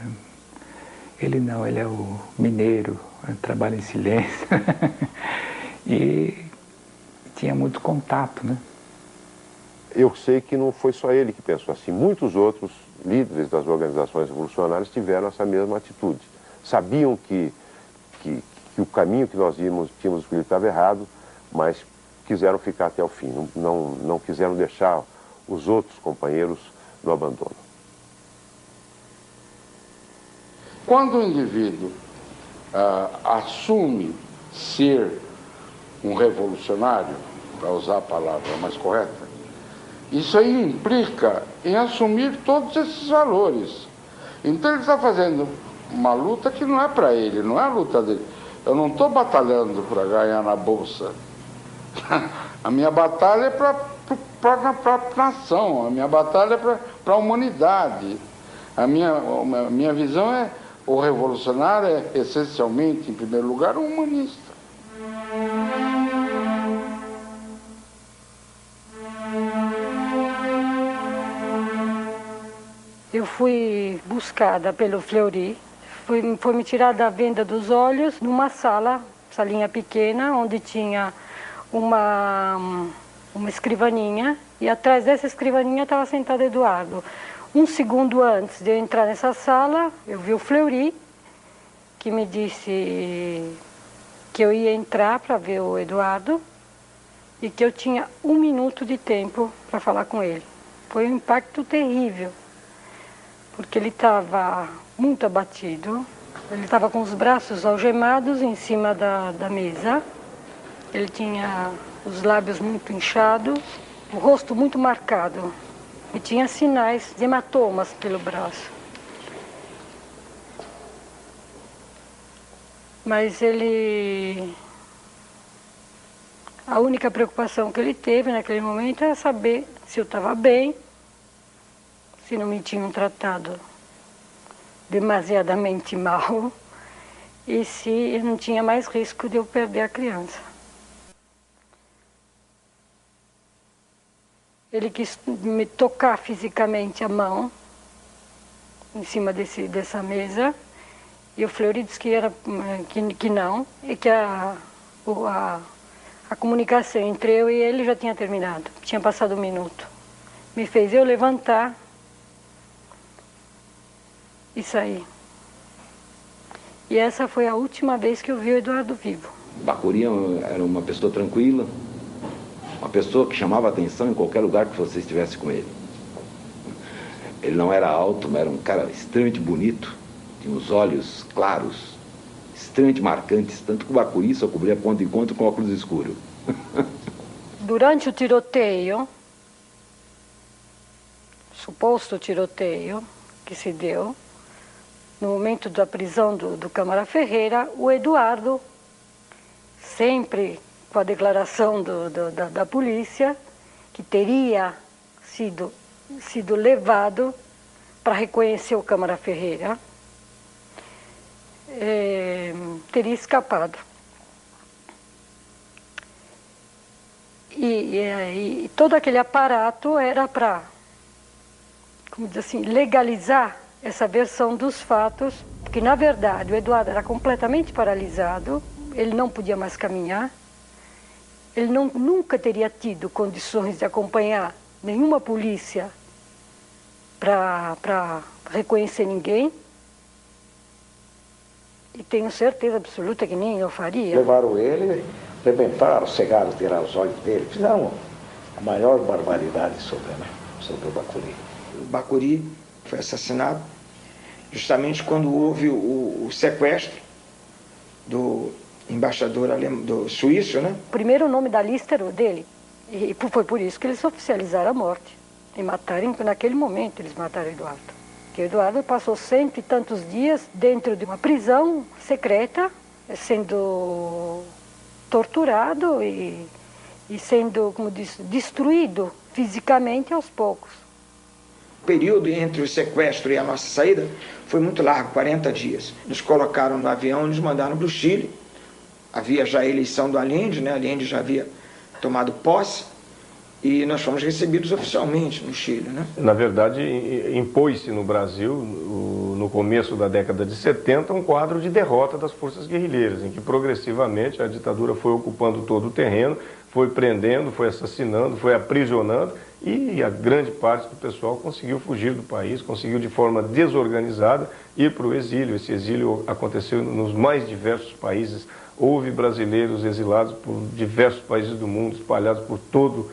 Ele não, ele é o mineiro, trabalha em silêncio. E tinha muito contato, né? Eu sei que não foi só ele que pensou assim. Muitos outros líderes das organizações revolucionárias tiveram essa mesma atitude. Sabiam que o caminho que nós tínhamos escolhido estava errado, mas quiseram ficar até o fim. Não quiseram deixar os outros companheiros no abandono. Quando o indivíduo assume ser um revolucionário, para usar a palavra mais correta, isso aí implica em assumir todos esses valores. Então ele está fazendo uma luta que não é para ele, não é a luta dele. Eu não estou batalhando para ganhar na bolsa. A minha batalha é para a própria nação, a minha batalha é para a humanidade. A minha visão é, o revolucionário é essencialmente, em primeiro lugar, um humanista. Eu fui buscada pelo Fleury, foi me tirar da venda dos olhos numa salinha pequena, onde tinha uma escrivaninha, e atrás dessa escrivaninha estava sentado Eduardo. Um segundo antes de eu entrar nessa sala, eu vi o Fleury, que me disse que eu ia entrar para ver o Eduardo e que eu tinha 1 minuto de tempo para falar com ele. Foi um impacto terrível, porque ele estava muito abatido, ele estava com os braços algemados em cima da mesa, ele tinha os lábios muito inchados, o rosto muito marcado e tinha sinais de hematomas pelo braço. Mas a única preocupação que ele teve naquele momento era saber se eu estava bem, se não me tinham tratado demasiadamente mal e se não tinha mais risco de eu perder a criança. Ele quis me tocar fisicamente a mão em cima dessa mesa e o Fleury disse que não e que a comunicação entre eu e ele já tinha terminado, tinha passado 1 minuto. Me fez eu levantar e sair. E essa foi a última vez que eu vi o Eduardo vivo. Bacuri era uma pessoa tranquila, uma pessoa que chamava atenção em qualquer lugar que você estivesse com ele. Ele não era alto, mas era um cara extremamente bonito, tinha os olhos claros, extremamente marcantes, tanto que o Bacuri só cobria ponto de encontro com óculos escuros. Durante o tiroteio, suposto tiroteio que se deu, no momento da prisão do Câmara Ferreira, o Eduardo, sempre com a declaração da polícia, que teria sido levado para reconhecer o Câmara Ferreira, teria escapado. E todo aquele aparato era para, como diz assim, legalizar essa versão dos fatos, porque na verdade o Eduardo era completamente paralisado, ele não podia mais caminhar, ele nunca teria tido condições de acompanhar nenhuma polícia para reconhecer ninguém, e tenho certeza absoluta que nem eu faria. Levaram ele, arrebentaram, cegaram, tiraram os olhos dele, fizeram a maior barbaridade sobre o Bacuri. O Bacuri foi assassinado justamente quando houve o sequestro do embaixador do suíço, né? O primeiro nome da lista era o dele, e foi por isso que eles oficializaram a morte. E mataram, naquele momento eles mataram Eduardo. Que o Eduardo passou 100 e tantos dias dentro de uma prisão secreta, sendo torturado e sendo, como disse, destruído fisicamente aos poucos. O período entre o sequestro e a nossa saída foi muito largo, 40 dias. Nos colocaram no avião e nos mandaram para o Chile. Havia já a eleição do Allende, né? Allende já havia tomado posse e nós fomos recebidos oficialmente no Chile, né? Na verdade, impôs-se no Brasil, no começo da década de 70, um quadro de derrota das forças guerrilheiras, em que progressivamente a ditadura foi ocupando todo o terreno, foi prendendo, foi assassinando, foi aprisionando, e a grande parte do pessoal conseguiu fugir do país, conseguiu de forma desorganizada ir para o exílio. Esse exílio aconteceu nos mais diversos países. Houve brasileiros exilados por diversos países do mundo, espalhados por todos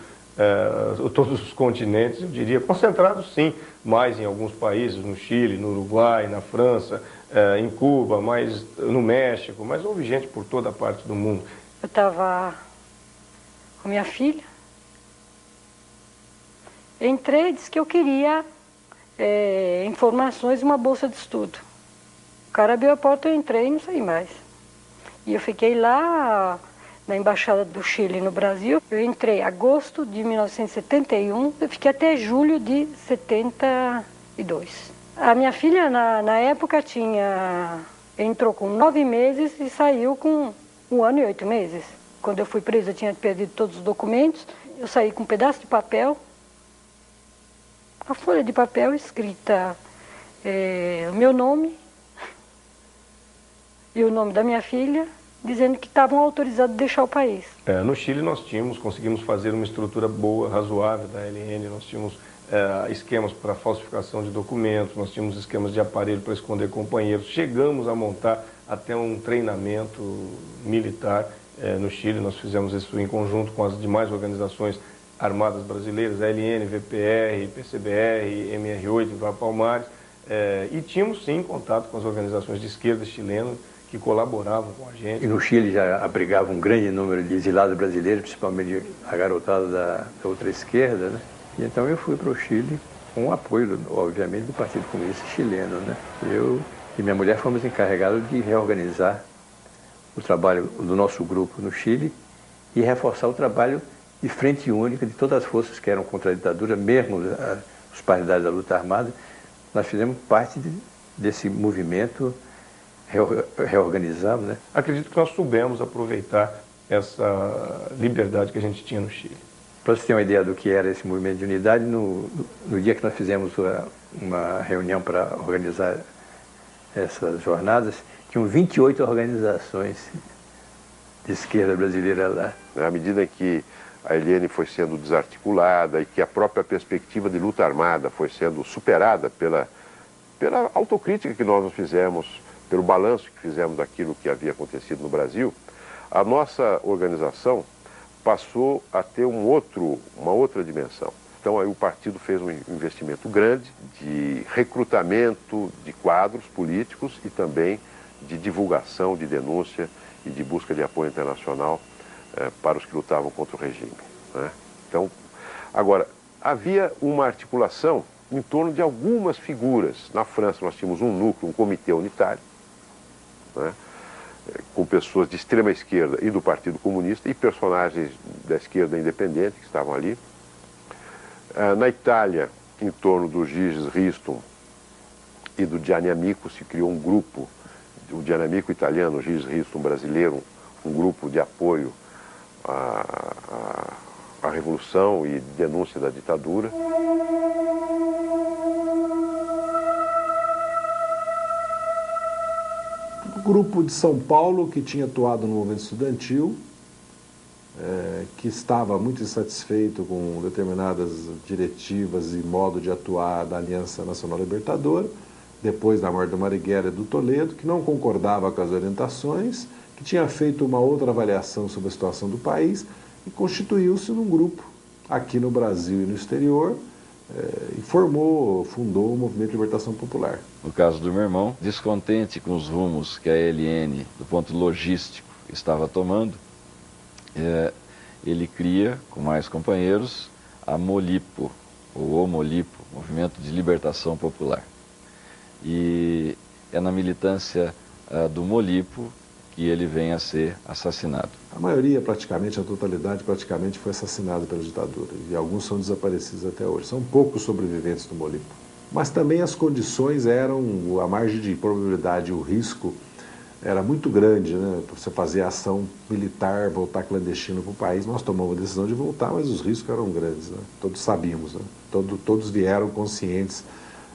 os continentes, eu diria, concentrados sim, mais em alguns países, no Chile, no Uruguai, na França, em Cuba, mais no México, mas houve gente por toda a parte do mundo. Eu estava com minha filha, entrei e disse que eu queria informações e uma bolsa de estudo. O cara abriu a porta, eu entrei e não saí mais. E eu fiquei lá na Embaixada do Chile no Brasil. Eu entrei em agosto de 1971, eu fiquei até julho de 72. A minha filha, na época, entrou com 9 meses e saiu com 1 ano e 8 meses. Quando eu fui presa, eu tinha perdido todos os documentos. Eu saí com um pedaço de papel, uma folha de papel escrita o meu nome e o nome da minha filha, dizendo que estavam autorizados a deixar o país. No Chile nós conseguimos fazer uma estrutura boa, razoável da ALN, nós tínhamos esquemas para falsificação de documentos, nós tínhamos esquemas de aparelho para esconder companheiros, chegamos a montar até um treinamento militar no Chile, nós fizemos isso em conjunto com as demais organizações armadas brasileiras, ALN, VPR, PCBR, MR8, Vá Palmares, e tínhamos sim contato com as organizações de esquerda chilenas, que colaboravam com a gente. E no Chile já abrigava um grande número de exilados brasileiros, principalmente a garotada da outra esquerda, né? E então eu fui para o Chile com o apoio, obviamente, do Partido Comunista Chileno, né? Eu e minha mulher fomos encarregados de reorganizar o trabalho do nosso grupo no Chile e reforçar o trabalho de frente única de todas as forças que eram contra a ditadura, mesmo os partidários da luta armada. Nós fizemos parte desse movimento, reorganizamos, né? Acredito que nós soubemos aproveitar essa liberdade que a gente tinha no Chile. Para você ter uma ideia do que era esse movimento de unidade, no dia que nós fizemos uma reunião para organizar essas jornadas, tinham 28 organizações de esquerda brasileira lá. À medida que a ALN foi sendo desarticulada e que a própria perspectiva de luta armada foi sendo superada pela autocrítica que nós nos fizemos, pelo balanço que fizemos daquilo que havia acontecido no Brasil, a nossa organização passou a ter uma outra dimensão. Então aí o partido fez um investimento grande de recrutamento de quadros políticos e também de divulgação, de denúncia e de busca de apoio internacional para os que lutavam contra o regime, né? Então, agora, havia uma articulação em torno de algumas figuras. Na França nós tínhamos um núcleo, um comitê unitário, né, com pessoas de extrema esquerda e do Partido Comunista e personagens da esquerda independente que estavam ali. Na Itália, em torno do Gilles Riston e do Gianni Amico, se criou um grupo, o Gianni Amico italiano, o Gilles Riston brasileiro, um grupo de apoio à Revolução e denúncia da ditadura. O grupo de São Paulo, que tinha atuado no movimento estudantil, que estava muito insatisfeito com determinadas diretivas e modo de atuar da Aliança Nacional Libertadora, depois da morte do Marighella e do Toledo, que não concordava com as orientações, que tinha feito uma outra avaliação sobre a situação do país e constituiu-se num grupo aqui no Brasil e no exterior e fundou o Movimento de Libertação Popular. No caso do meu irmão, descontente com os rumos que a ALN, do ponto logístico, estava tomando, ele cria, com mais companheiros, a MOLIPO, ou o MOLIPO, Movimento de Libertação Popular. E é na militância do Molipo que ele vem a ser assassinado. A maioria, praticamente, a totalidade, praticamente foi assassinada pela ditadura. E alguns são desaparecidos até hoje. São poucos sobreviventes do Molipo. Mas também as condições eram, a margem de probabilidade e o risco era muito grande, né? Para você fazer ação militar, voltar clandestino para o país. Nós tomamos a decisão de voltar, mas os riscos eram grandes, né? Todos sabíamos, né? Todos vieram conscientes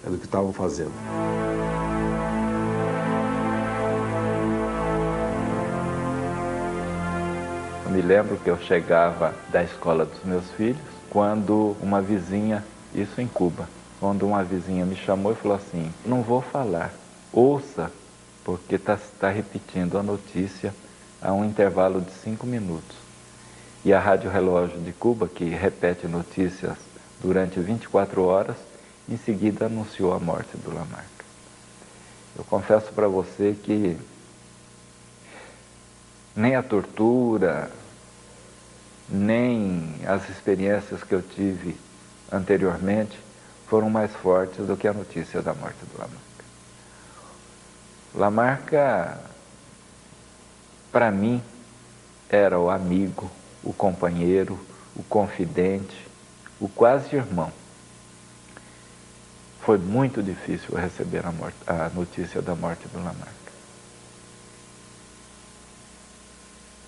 do que estavam fazendo. Eu me lembro que eu chegava da escola dos meus filhos quando uma vizinha, isso em Cuba, quando uma vizinha me chamou e falou assim: não vou falar, ouça, porque está repetindo a notícia a um intervalo de 5 minutos. E a Rádio Relógio de Cuba, que repete notícias durante 24 horas, em seguida anunciou a morte do Lamarck. Eu confesso para você que nem a tortura, nem as experiências que eu tive anteriormente foram mais fortes do que a notícia da morte do Lamarck. Lamarck, para mim, era o amigo, o companheiro, o confidente, o quase irmão. Foi muito difícil receber a notícia da morte do Lamarck.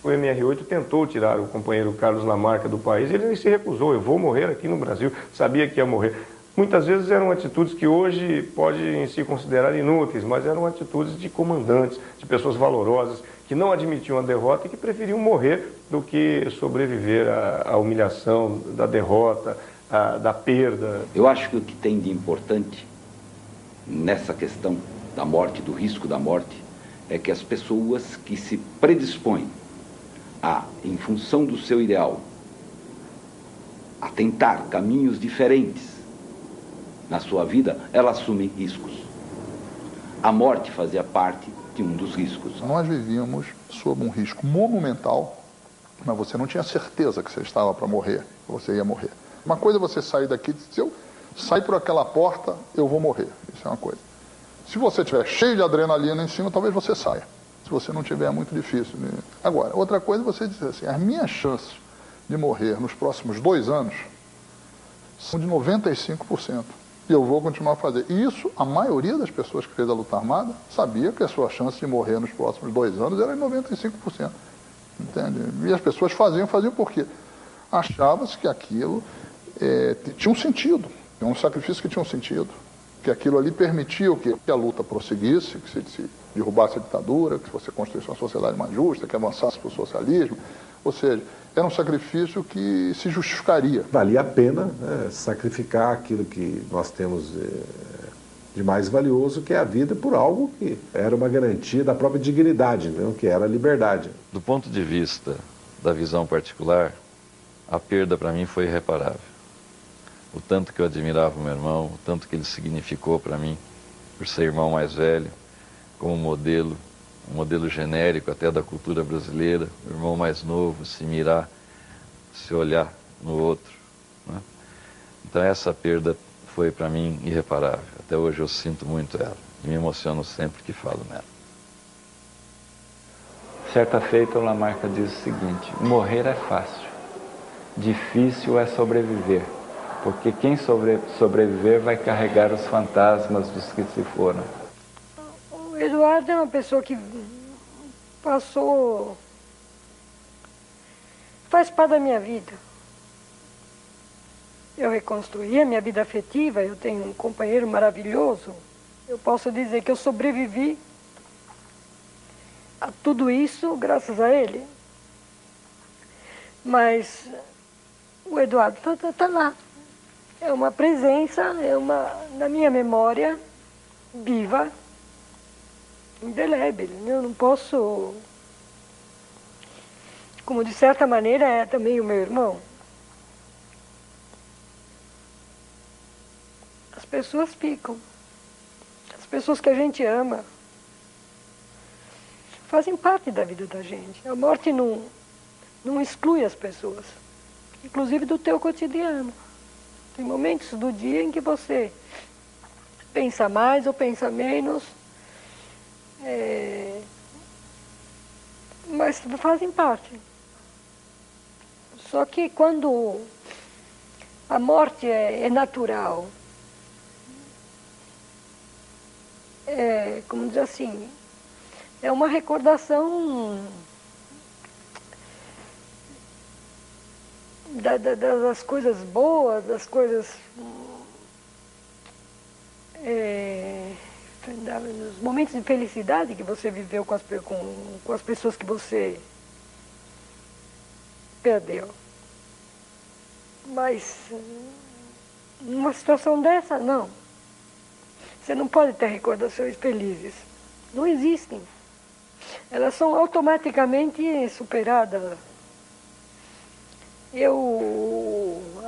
O MR8 tentou tirar o companheiro Carlos Lamarck do país, ele se recusou: eu vou morrer aqui no Brasil, sabia que ia morrer. Muitas vezes eram atitudes que hoje podem se considerar inúteis, mas eram atitudes de comandantes, de pessoas valorosas, que não admitiam a derrota e que preferiam morrer do que sobreviver à humilhação da derrota, da perda. Eu acho que o que tem de importante nessa questão da morte, do risco da morte, é que as pessoas que se predispõem em função do seu ideal, a tentar caminhos diferentes na sua vida, elas assumem riscos. A morte fazia parte de um dos riscos. Nós vivíamos sob um risco monumental, mas você não tinha certeza que você estava para morrer, que você ia morrer. Uma coisa é você sair daqui e dizer: se eu sair por aquela porta, eu vou morrer. Isso é uma coisa. Se você estiver cheio de adrenalina em cima, talvez você saia. Se você não tiver, é muito difícil. Agora, outra coisa é você dizer assim: as minhas chances de morrer nos próximos 2 anos são de 95%. E eu vou continuar a fazer. E isso, a maioria das pessoas que fez a luta armada sabia que a sua chance de morrer nos próximos 2 anos era de 95%. Entende? E as pessoas faziam por quê? Achava-se que aquilo tinha um sentido. É um sacrifício que tinha um sentido. Que aquilo ali permitia o quê? Que a luta prosseguisse, que se derrubasse a ditadura, que você construísse uma sociedade mais justa, que avançasse para o socialismo. Ou seja, era um sacrifício que se justificaria. Valia a pena, né, sacrificar aquilo que nós temos de mais valioso, que é a vida, por algo que era uma garantia da própria dignidade, né, que era a liberdade. Do ponto de vista da visão particular, a perda para mim foi irreparável. O tanto que eu admirava o meu irmão, o tanto que ele significou para mim, por ser irmão mais velho, como modelo, um modelo genérico até da cultura brasileira, o irmão mais novo, se mirar, se olhar no outro, né? Então essa perda foi para mim irreparável. Até hoje eu sinto muito ela e me emociono sempre que falo nela. Certa feita, o Lamarck diz o seguinte: morrer é fácil, difícil é sobreviver, porque quem sobreviver vai carregar os fantasmas dos que se foram. O Eduardo é uma pessoa que faz parte da minha vida. Eu reconstruí a minha vida afetiva, eu tenho um companheiro maravilhoso. Eu posso dizer que eu sobrevivi a tudo isso graças a ele. Mas o Eduardo está lá. É uma presença, na minha memória, viva, indelével. Eu não posso... Como de certa maneira é também o meu irmão. As pessoas ficam. As pessoas que a gente ama fazem parte da vida da gente. A morte não exclui as pessoas, inclusive do teu cotidiano. Tem momentos do dia em que você pensa mais ou pensa menos, mas fazem parte. Só que quando a morte é natural, como dizer assim, é uma recordação das coisas boas, das coisas, dos momentos de felicidade que você viveu com as pessoas que você perdeu. Mas numa situação dessa, não. Você não pode ter recordações felizes. Não existem. Elas são automaticamente superadas.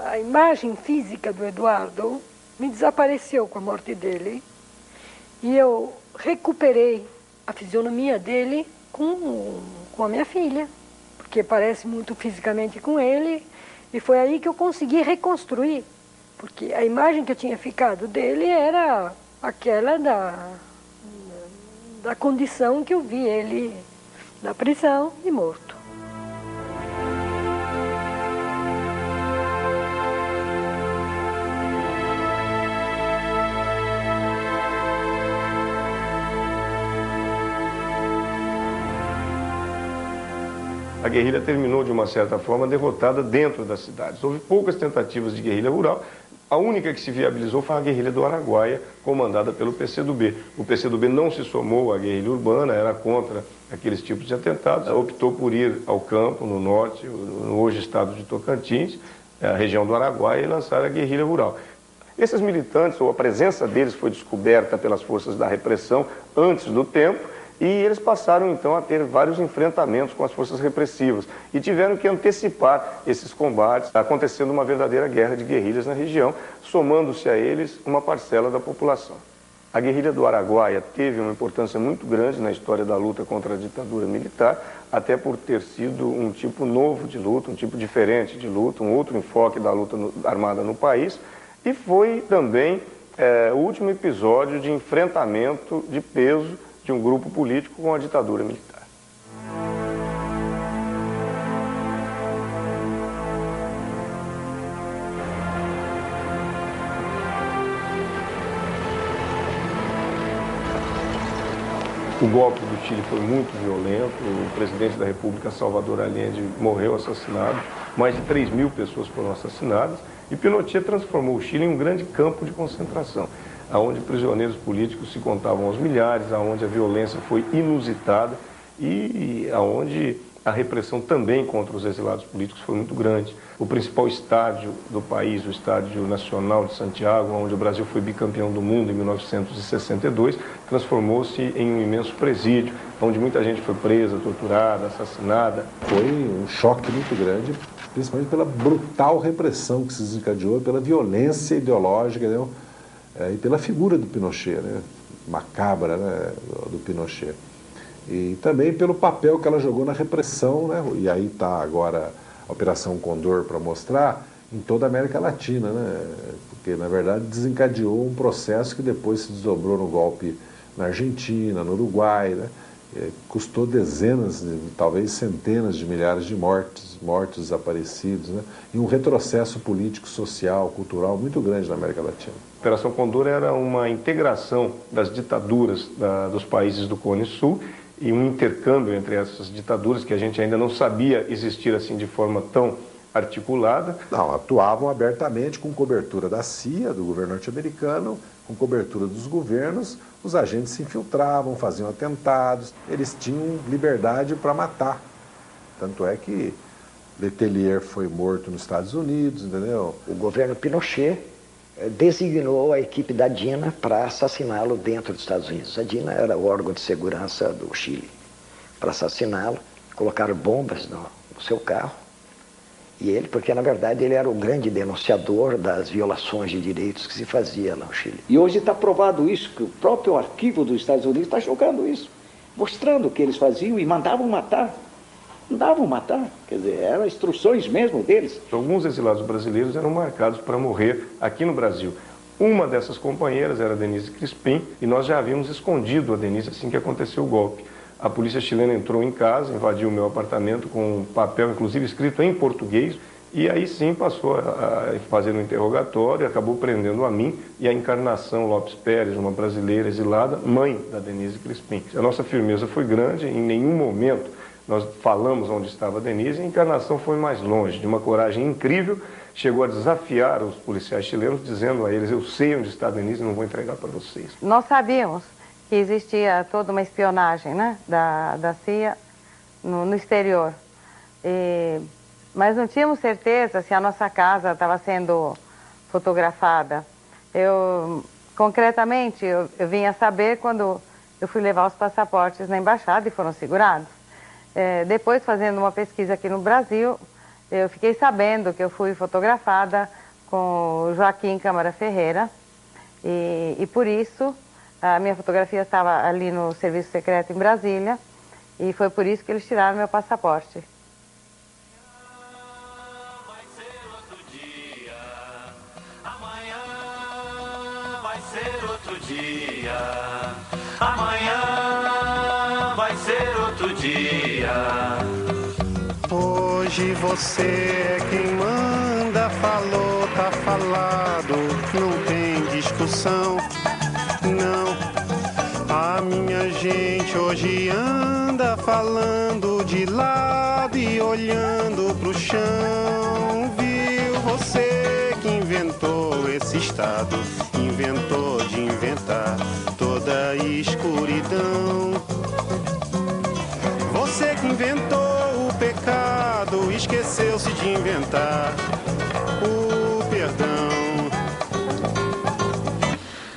A imagem física do Eduardo me desapareceu com a morte dele. E eu recuperei a fisionomia dele com a minha filha, porque parece muito fisicamente com ele. E foi aí que eu consegui reconstruir, porque a imagem que eu tinha ficado dele era aquela da condição que eu vi ele na prisão e morto. A guerrilha terminou, de uma certa forma, derrotada dentro das cidades. Houve poucas tentativas de guerrilha rural. A única que se viabilizou foi a guerrilha do Araguaia, comandada pelo PCdoB. O PCdoB não se somou à guerrilha urbana, era contra aqueles tipos de atentados. Optou por ir ao campo, no norte, no hoje estado de Tocantins, a região do Araguaia, e lançar a guerrilha rural. Esses militantes, ou a presença deles, foi descoberta pelas forças da repressão antes do tempo, e eles passaram, então, a ter vários enfrentamentos com as forças repressivas e tiveram que antecipar esses combates, acontecendo uma verdadeira guerra de guerrilhas na região, somando-se a eles uma parcela da população. A guerrilha do Araguaia teve uma importância muito grande na história da luta contra a ditadura militar, até por ter sido um tipo novo de luta, um tipo diferente de luta, um outro enfoque da luta armada no país, e foi também o último episódio de enfrentamento de peso de um grupo político com a ditadura militar. O golpe do Chile foi muito violento, o presidente da República, Salvador Allende, morreu assassinado, mais de 3.000 pessoas foram assassinadas, e Pinochet transformou o Chile em um grande campo de concentração, onde prisioneiros políticos se contavam aos milhares, onde a violência foi inusitada e onde a repressão também contra os exilados políticos foi muito grande. O principal estádio do país, o Estádio Nacional de Santiago, onde o Brasil foi bicampeão do mundo em 1962, transformou-se em um imenso presídio, onde muita gente foi presa, torturada, assassinada. Foi um choque muito grande, principalmente pela brutal repressão que se desencadeou, pela violência ideológica, né? E pela figura do Pinochet, né? Macabra, né? Do Pinochet. E também pelo papel que ela jogou na repressão, né? E aí está agora a Operação Condor para mostrar em toda a América Latina, né? Porque, na verdade, desencadeou um processo que depois se desdobrou no golpe na Argentina, no Uruguai, né? Custou dezenas, talvez centenas de milhares de mortos desaparecidos, né? E um retrocesso político, social, cultural muito grande na América Latina. A Operação Condor era uma integração das ditaduras dos países do Cone Sul e um intercâmbio entre essas ditaduras que a gente ainda não sabia existir assim de forma tão articulada. Não, atuavam abertamente com cobertura da CIA, do governo norte-americano, com cobertura dos governos, os agentes se infiltravam, faziam atentados, eles tinham liberdade para matar. Tanto é que Letelier foi morto nos Estados Unidos, entendeu? O governo Pinochet designou a equipe da DINA para assassiná-lo dentro dos Estados Unidos. A DINA era o órgão de segurança do Chile. Para assassiná-lo, colocaram bombas no seu carro. E ele, porque na verdade ele era o grande denunciador das violações de direitos que se fazia lá no Chile. E hoje está provado isso, que o próprio arquivo dos Estados Unidos está jogando isso, mostrando o que eles faziam e mandavam matar. Mandavam matar, quer dizer, eram instruções mesmo deles. Alguns exilados brasileiros eram marcados para morrer aqui no Brasil. Uma dessas companheiras era a Denise Crispim e nós já havíamos escondido a Denise assim que aconteceu o golpe. A polícia chilena entrou em casa, invadiu o meu apartamento com um papel, inclusive escrito em português, e aí sim passou a fazer um interrogatório, acabou prendendo a mim e a Encarnação Lopes Pérez, uma brasileira exilada, mãe da Denise Crispim. A nossa firmeza foi grande, em nenhum momento nós falamos onde estava a Denise, e a Encarnação foi mais longe, de uma coragem incrível, chegou a desafiar os policiais chilenos, dizendo a eles: eu sei onde está a Denise e não vou entregar para vocês. Nós sabíamos que existia toda uma espionagem, né, da CIA no exterior, mas não tínhamos certeza se a nossa casa estava sendo fotografada. Concretamente, eu vim a saber quando eu fui levar os passaportes na embaixada e foram segurados. Depois, fazendo uma pesquisa aqui no Brasil, eu fiquei sabendo que eu fui fotografada com o Joaquim Câmara Ferreira e por isso a minha fotografia estava ali no Serviço Secreto em Brasília e foi por isso que eles tiraram meu passaporte. Amanhã vai ser outro dia. Hoje você é quem manda, falou, tá falado, não tem discussão, não. A minha gente hoje anda falando de lado e olhando pro chão, viu? Você que inventou esse estado, inventou de inventar toda a escuridão. Você que inventou o pecado, esqueceu-se de inventar o perdão.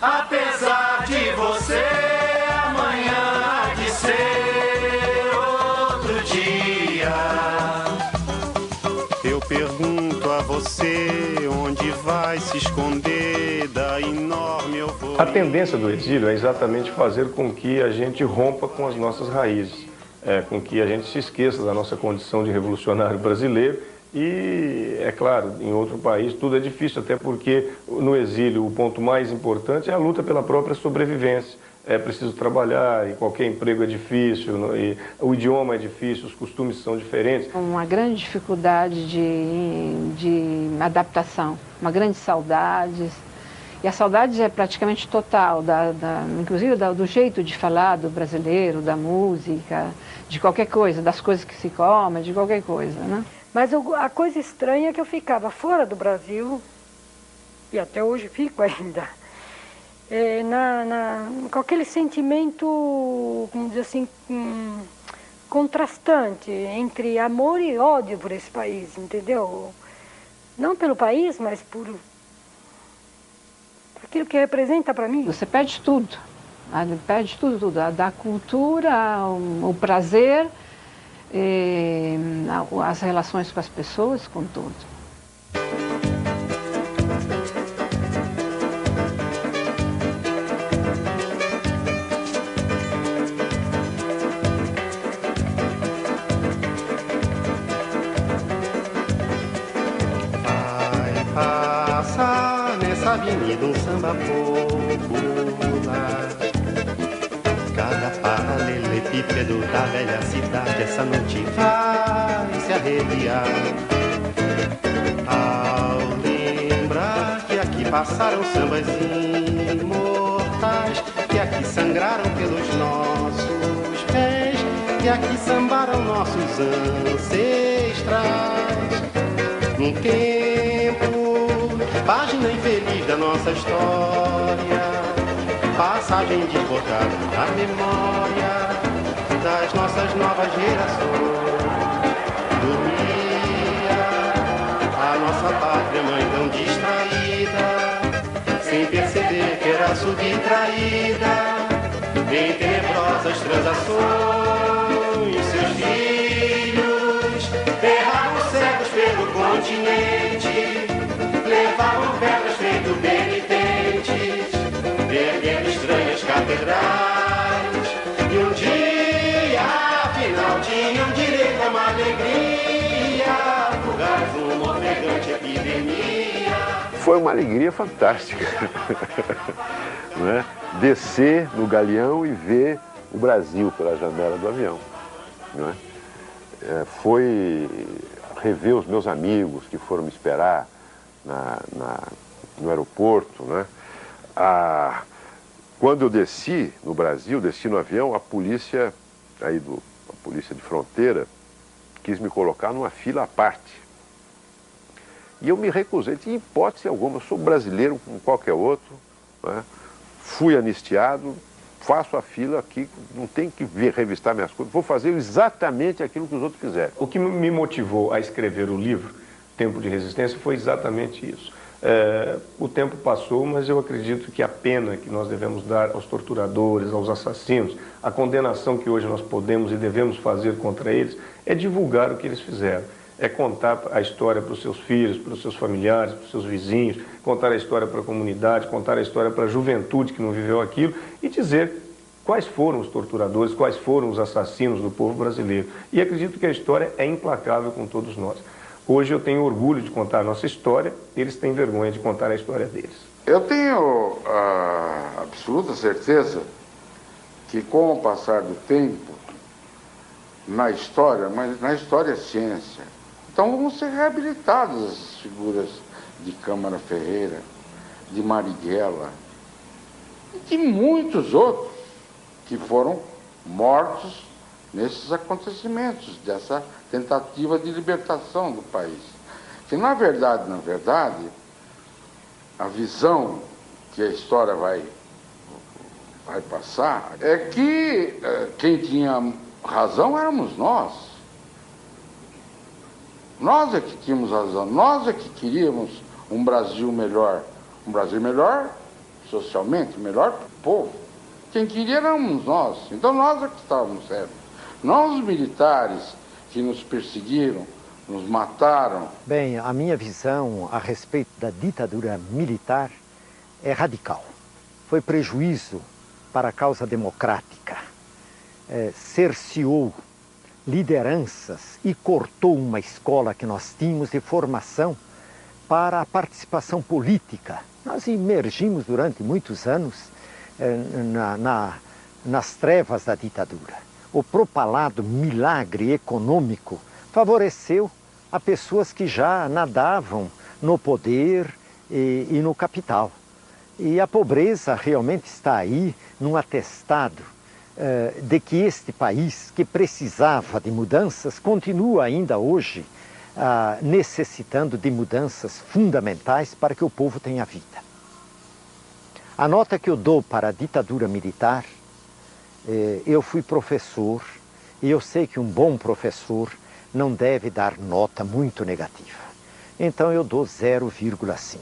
Apesar de você, amanhã há de ser outro dia. Eu pergunto a você, onde vai se esconder da enorme euforia? A tendência do exílio é exatamente fazer com que a gente rompa com as nossas raízes, com que a gente se esqueça da nossa condição de revolucionário brasileiro e, é claro, em outro país tudo é difícil, até porque no exílio o ponto mais importante é a luta pela própria sobrevivência. É preciso trabalhar e qualquer emprego é difícil, e o idioma é difícil, os costumes são diferentes. Uma grande dificuldade de adaptação, uma grande saudade. E a saudade é praticamente total, inclusive do jeito de falar do brasileiro, da música, de qualquer coisa, das coisas que se come, de qualquer coisa, né? Mas a coisa estranha é que eu ficava fora do Brasil, e até hoje fico ainda, com aquele sentimento, vamos dizer assim, contrastante entre amor e ódio por esse país, entendeu? Não pelo país, mas por aquilo que representa para mim. Você perde tudo, perde tudo, da cultura, o prazer, as relações com as pessoas, com tudo. Avenida um samba popular. Cada paralelepípedo da velha cidade essa noite vai se arrepiar. Ao lembrar que aqui passaram sambas imortais, que aqui sangraram pelos nossos pés, que aqui sambaram nossos ancestrais. Num tempo, página infeliz da nossa história, passagem desbordada da memória das nossas novas gerações. Dormia a nossa pátria mãe tão distraída, sem perceber que era subtraída em tenebrosas transações. Seus filhos erraram cegos pelo continente, levavam pedras feito penitentes, perdendo estranhas catedrais. E um dia, afinal, tinham direito a uma alegria, fugaz uma ofegante epidemia. foi uma alegria fantástica. Não é? Descer no galeão e ver o Brasil pela janela do avião. Não é? Foi rever os meus amigos que foram me esperar no aeroporto. Né? Quando eu desci no Brasil, desci no avião, a polícia de fronteira quis me colocar numa fila à parte. E eu me recusei, de hipótese alguma, eu sou brasileiro como qualquer outro, né? Fui anistiado, faço a fila aqui, não tem que revistar minhas coisas, vou fazer exatamente aquilo que os outros fizeram. O que me motivou a escrever o livro, Tempo de Resistência, foi exatamente isso. O tempo passou, mas eu acredito que a pena que nós devemos dar aos torturadores, aos assassinos, a condenação que hoje nós podemos e devemos fazer contra eles, é divulgar o que eles fizeram. É contar a história para os seus filhos, para os seus familiares, para os seus vizinhos, contar a história para a comunidade, contar a história para a juventude que não viveu aquilo e dizer quais foram os torturadores, quais foram os assassinos do povo brasileiro. E acredito que a história é implacável com todos nós. Hoje eu tenho orgulho de contar a nossa história, eles têm vergonha de contar a história deles. Eu tenho a absoluta certeza que com o passar do tempo, na história, mas na história é ciência, então vão ser reabilitadas as figuras de Câmara Ferreira, de Marighella e de muitos outros que foram mortos nesses acontecimentos, dessa tentativa de libertação do país. Que na verdade, a visão que a história vai passar é que quem tinha razão éramos nós. Nós é que tínhamos razão, nós é que queríamos um Brasil melhor socialmente, melhor para o povo. Quem queria éramos nós, então nós é que estávamos certos. Não os militares que nos perseguiram, nos mataram. Bem, a minha visão a respeito da ditadura militar é radical. Foi prejuízo para a causa democrática. Cerceou lideranças e cortou uma escola que nós tínhamos de formação para a participação política. Nós emergimos durante muitos anos nas trevas da ditadura. O propalado milagre econômico favoreceu a pessoas que já nadavam no poder e no capital. E a pobreza realmente está aí num atestado de que este país, que precisava de mudanças, continua ainda hoje necessitando de mudanças fundamentais para que o povo tenha vida. A nota que eu dou para a ditadura militar, eu fui professor e eu sei que um bom professor não deve dar nota muito negativa. Então eu dou 0,5.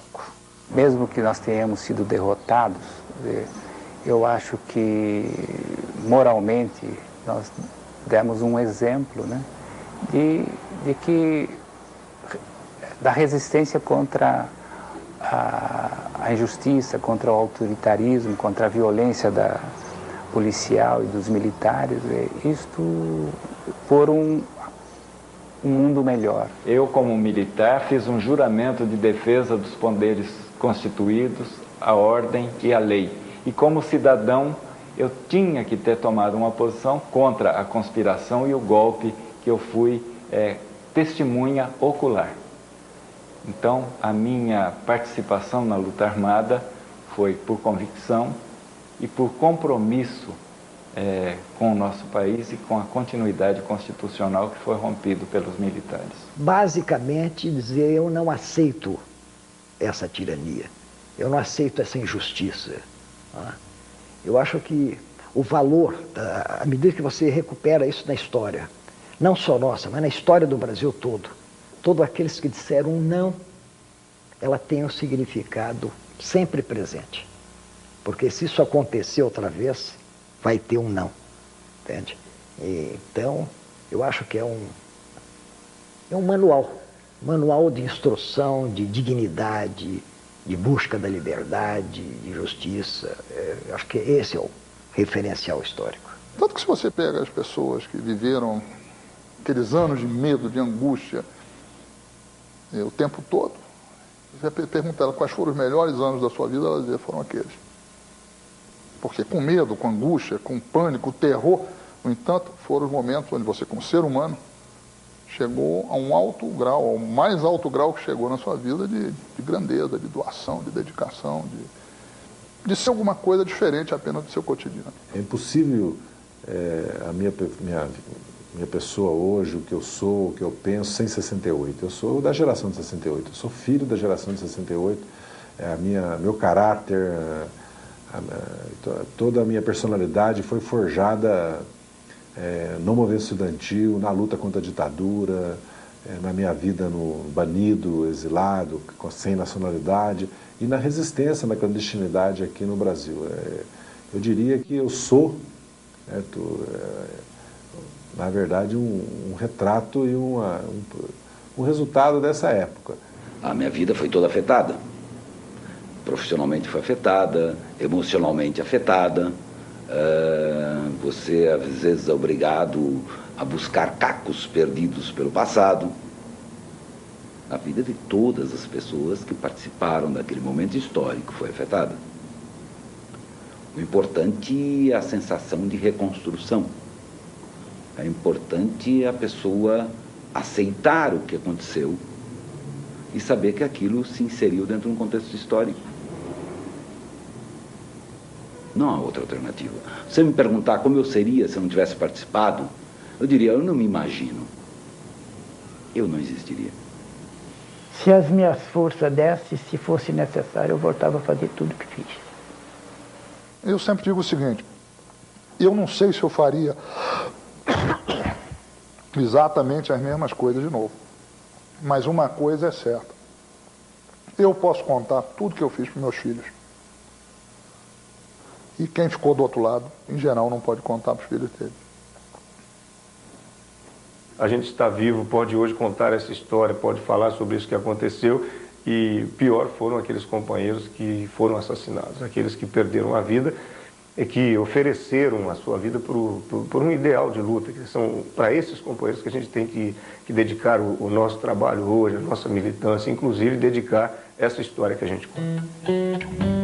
Mesmo que nós tenhamos sido derrotados, eu acho que moralmente nós demos um exemplo, né, da resistência contra a injustiça, contra o autoritarismo, contra a violência policial e dos militares, isto por um mundo melhor. Eu, como militar, fiz um juramento de defesa dos poderes constituídos, a ordem e a lei. E como cidadão, eu tinha que ter tomado uma posição contra a conspiração e o golpe que eu fui testemunha ocular. Então, a minha participação na luta armada foi por convicção e por compromisso com o nosso país e com a continuidade constitucional que foi rompido pelos militares. Basicamente, dizer eu não aceito essa tirania, eu não aceito essa injustiça. Eu acho que o valor, à medida que você recupera isso na história, não só nossa, mas na história do Brasil todo, todos aqueles que disseram não, ela tem um significado sempre presente. Porque se isso acontecer outra vez, vai ter um não, entende? Então, eu acho que é um manual de instrução, de dignidade, de busca da liberdade, de justiça. Eu acho que esse é o referencial histórico. Tanto que se você pega as pessoas que viveram aqueles anos de medo, de angústia, o tempo todo, Você pergunta a ela quais foram os melhores anos da sua vida, ela dizia, foram aqueles. Porque com medo, com angústia, com pânico, terror, no entanto, foram os momentos onde você, como ser humano, chegou a um alto grau, ao mais alto grau que chegou na sua vida de grandeza, de doação, de dedicação, de ser alguma coisa diferente apenas do seu cotidiano. É impossível a minha pessoa hoje, o que eu sou, o que eu penso, sem 68. Eu sou da geração de 68, eu sou filho da geração de 68, meu caráter, toda a minha personalidade foi forjada no movimento estudantil, na luta contra a ditadura, na minha vida no banido, exilado, sem nacionalidade, e na resistência, na clandestinidade aqui no Brasil. Eu diria que eu sou, na verdade, um retrato e um resultado dessa época. A minha vida foi toda afetada. Profissionalmente foi afetada, emocionalmente afetada. Você, às vezes, é obrigado a buscar cacos perdidos pelo passado. A vida de todas as pessoas que participaram daquele momento histórico foi afetada. O importante é a sensação de reconstrução. É importante a pessoa aceitar o que aconteceu e saber que aquilo se inseriu dentro de um contexto histórico. Não há outra alternativa. Se você me perguntar como eu seria se eu não tivesse participado, eu diria, eu não me imagino. Eu não existiria. Se as minhas forças dessem, se fosse necessário, eu voltava a fazer tudo que fiz. Eu sempre digo o seguinte, eu não sei se eu faria exatamente as mesmas coisas de novo, mas uma coisa é certa, eu posso contar tudo que eu fiz para meus filhos, e quem ficou do outro lado, em geral, não pode contar para os filhos dele. A gente está vivo, pode hoje contar essa história, pode falar sobre isso que aconteceu, e pior foram aqueles companheiros que foram assassinados, aqueles que perderam a vida e que ofereceram a sua vida por um ideal de luta, que são para esses companheiros que a gente tem que dedicar o nosso trabalho hoje, a nossa militância, inclusive dedicar essa história que a gente conta.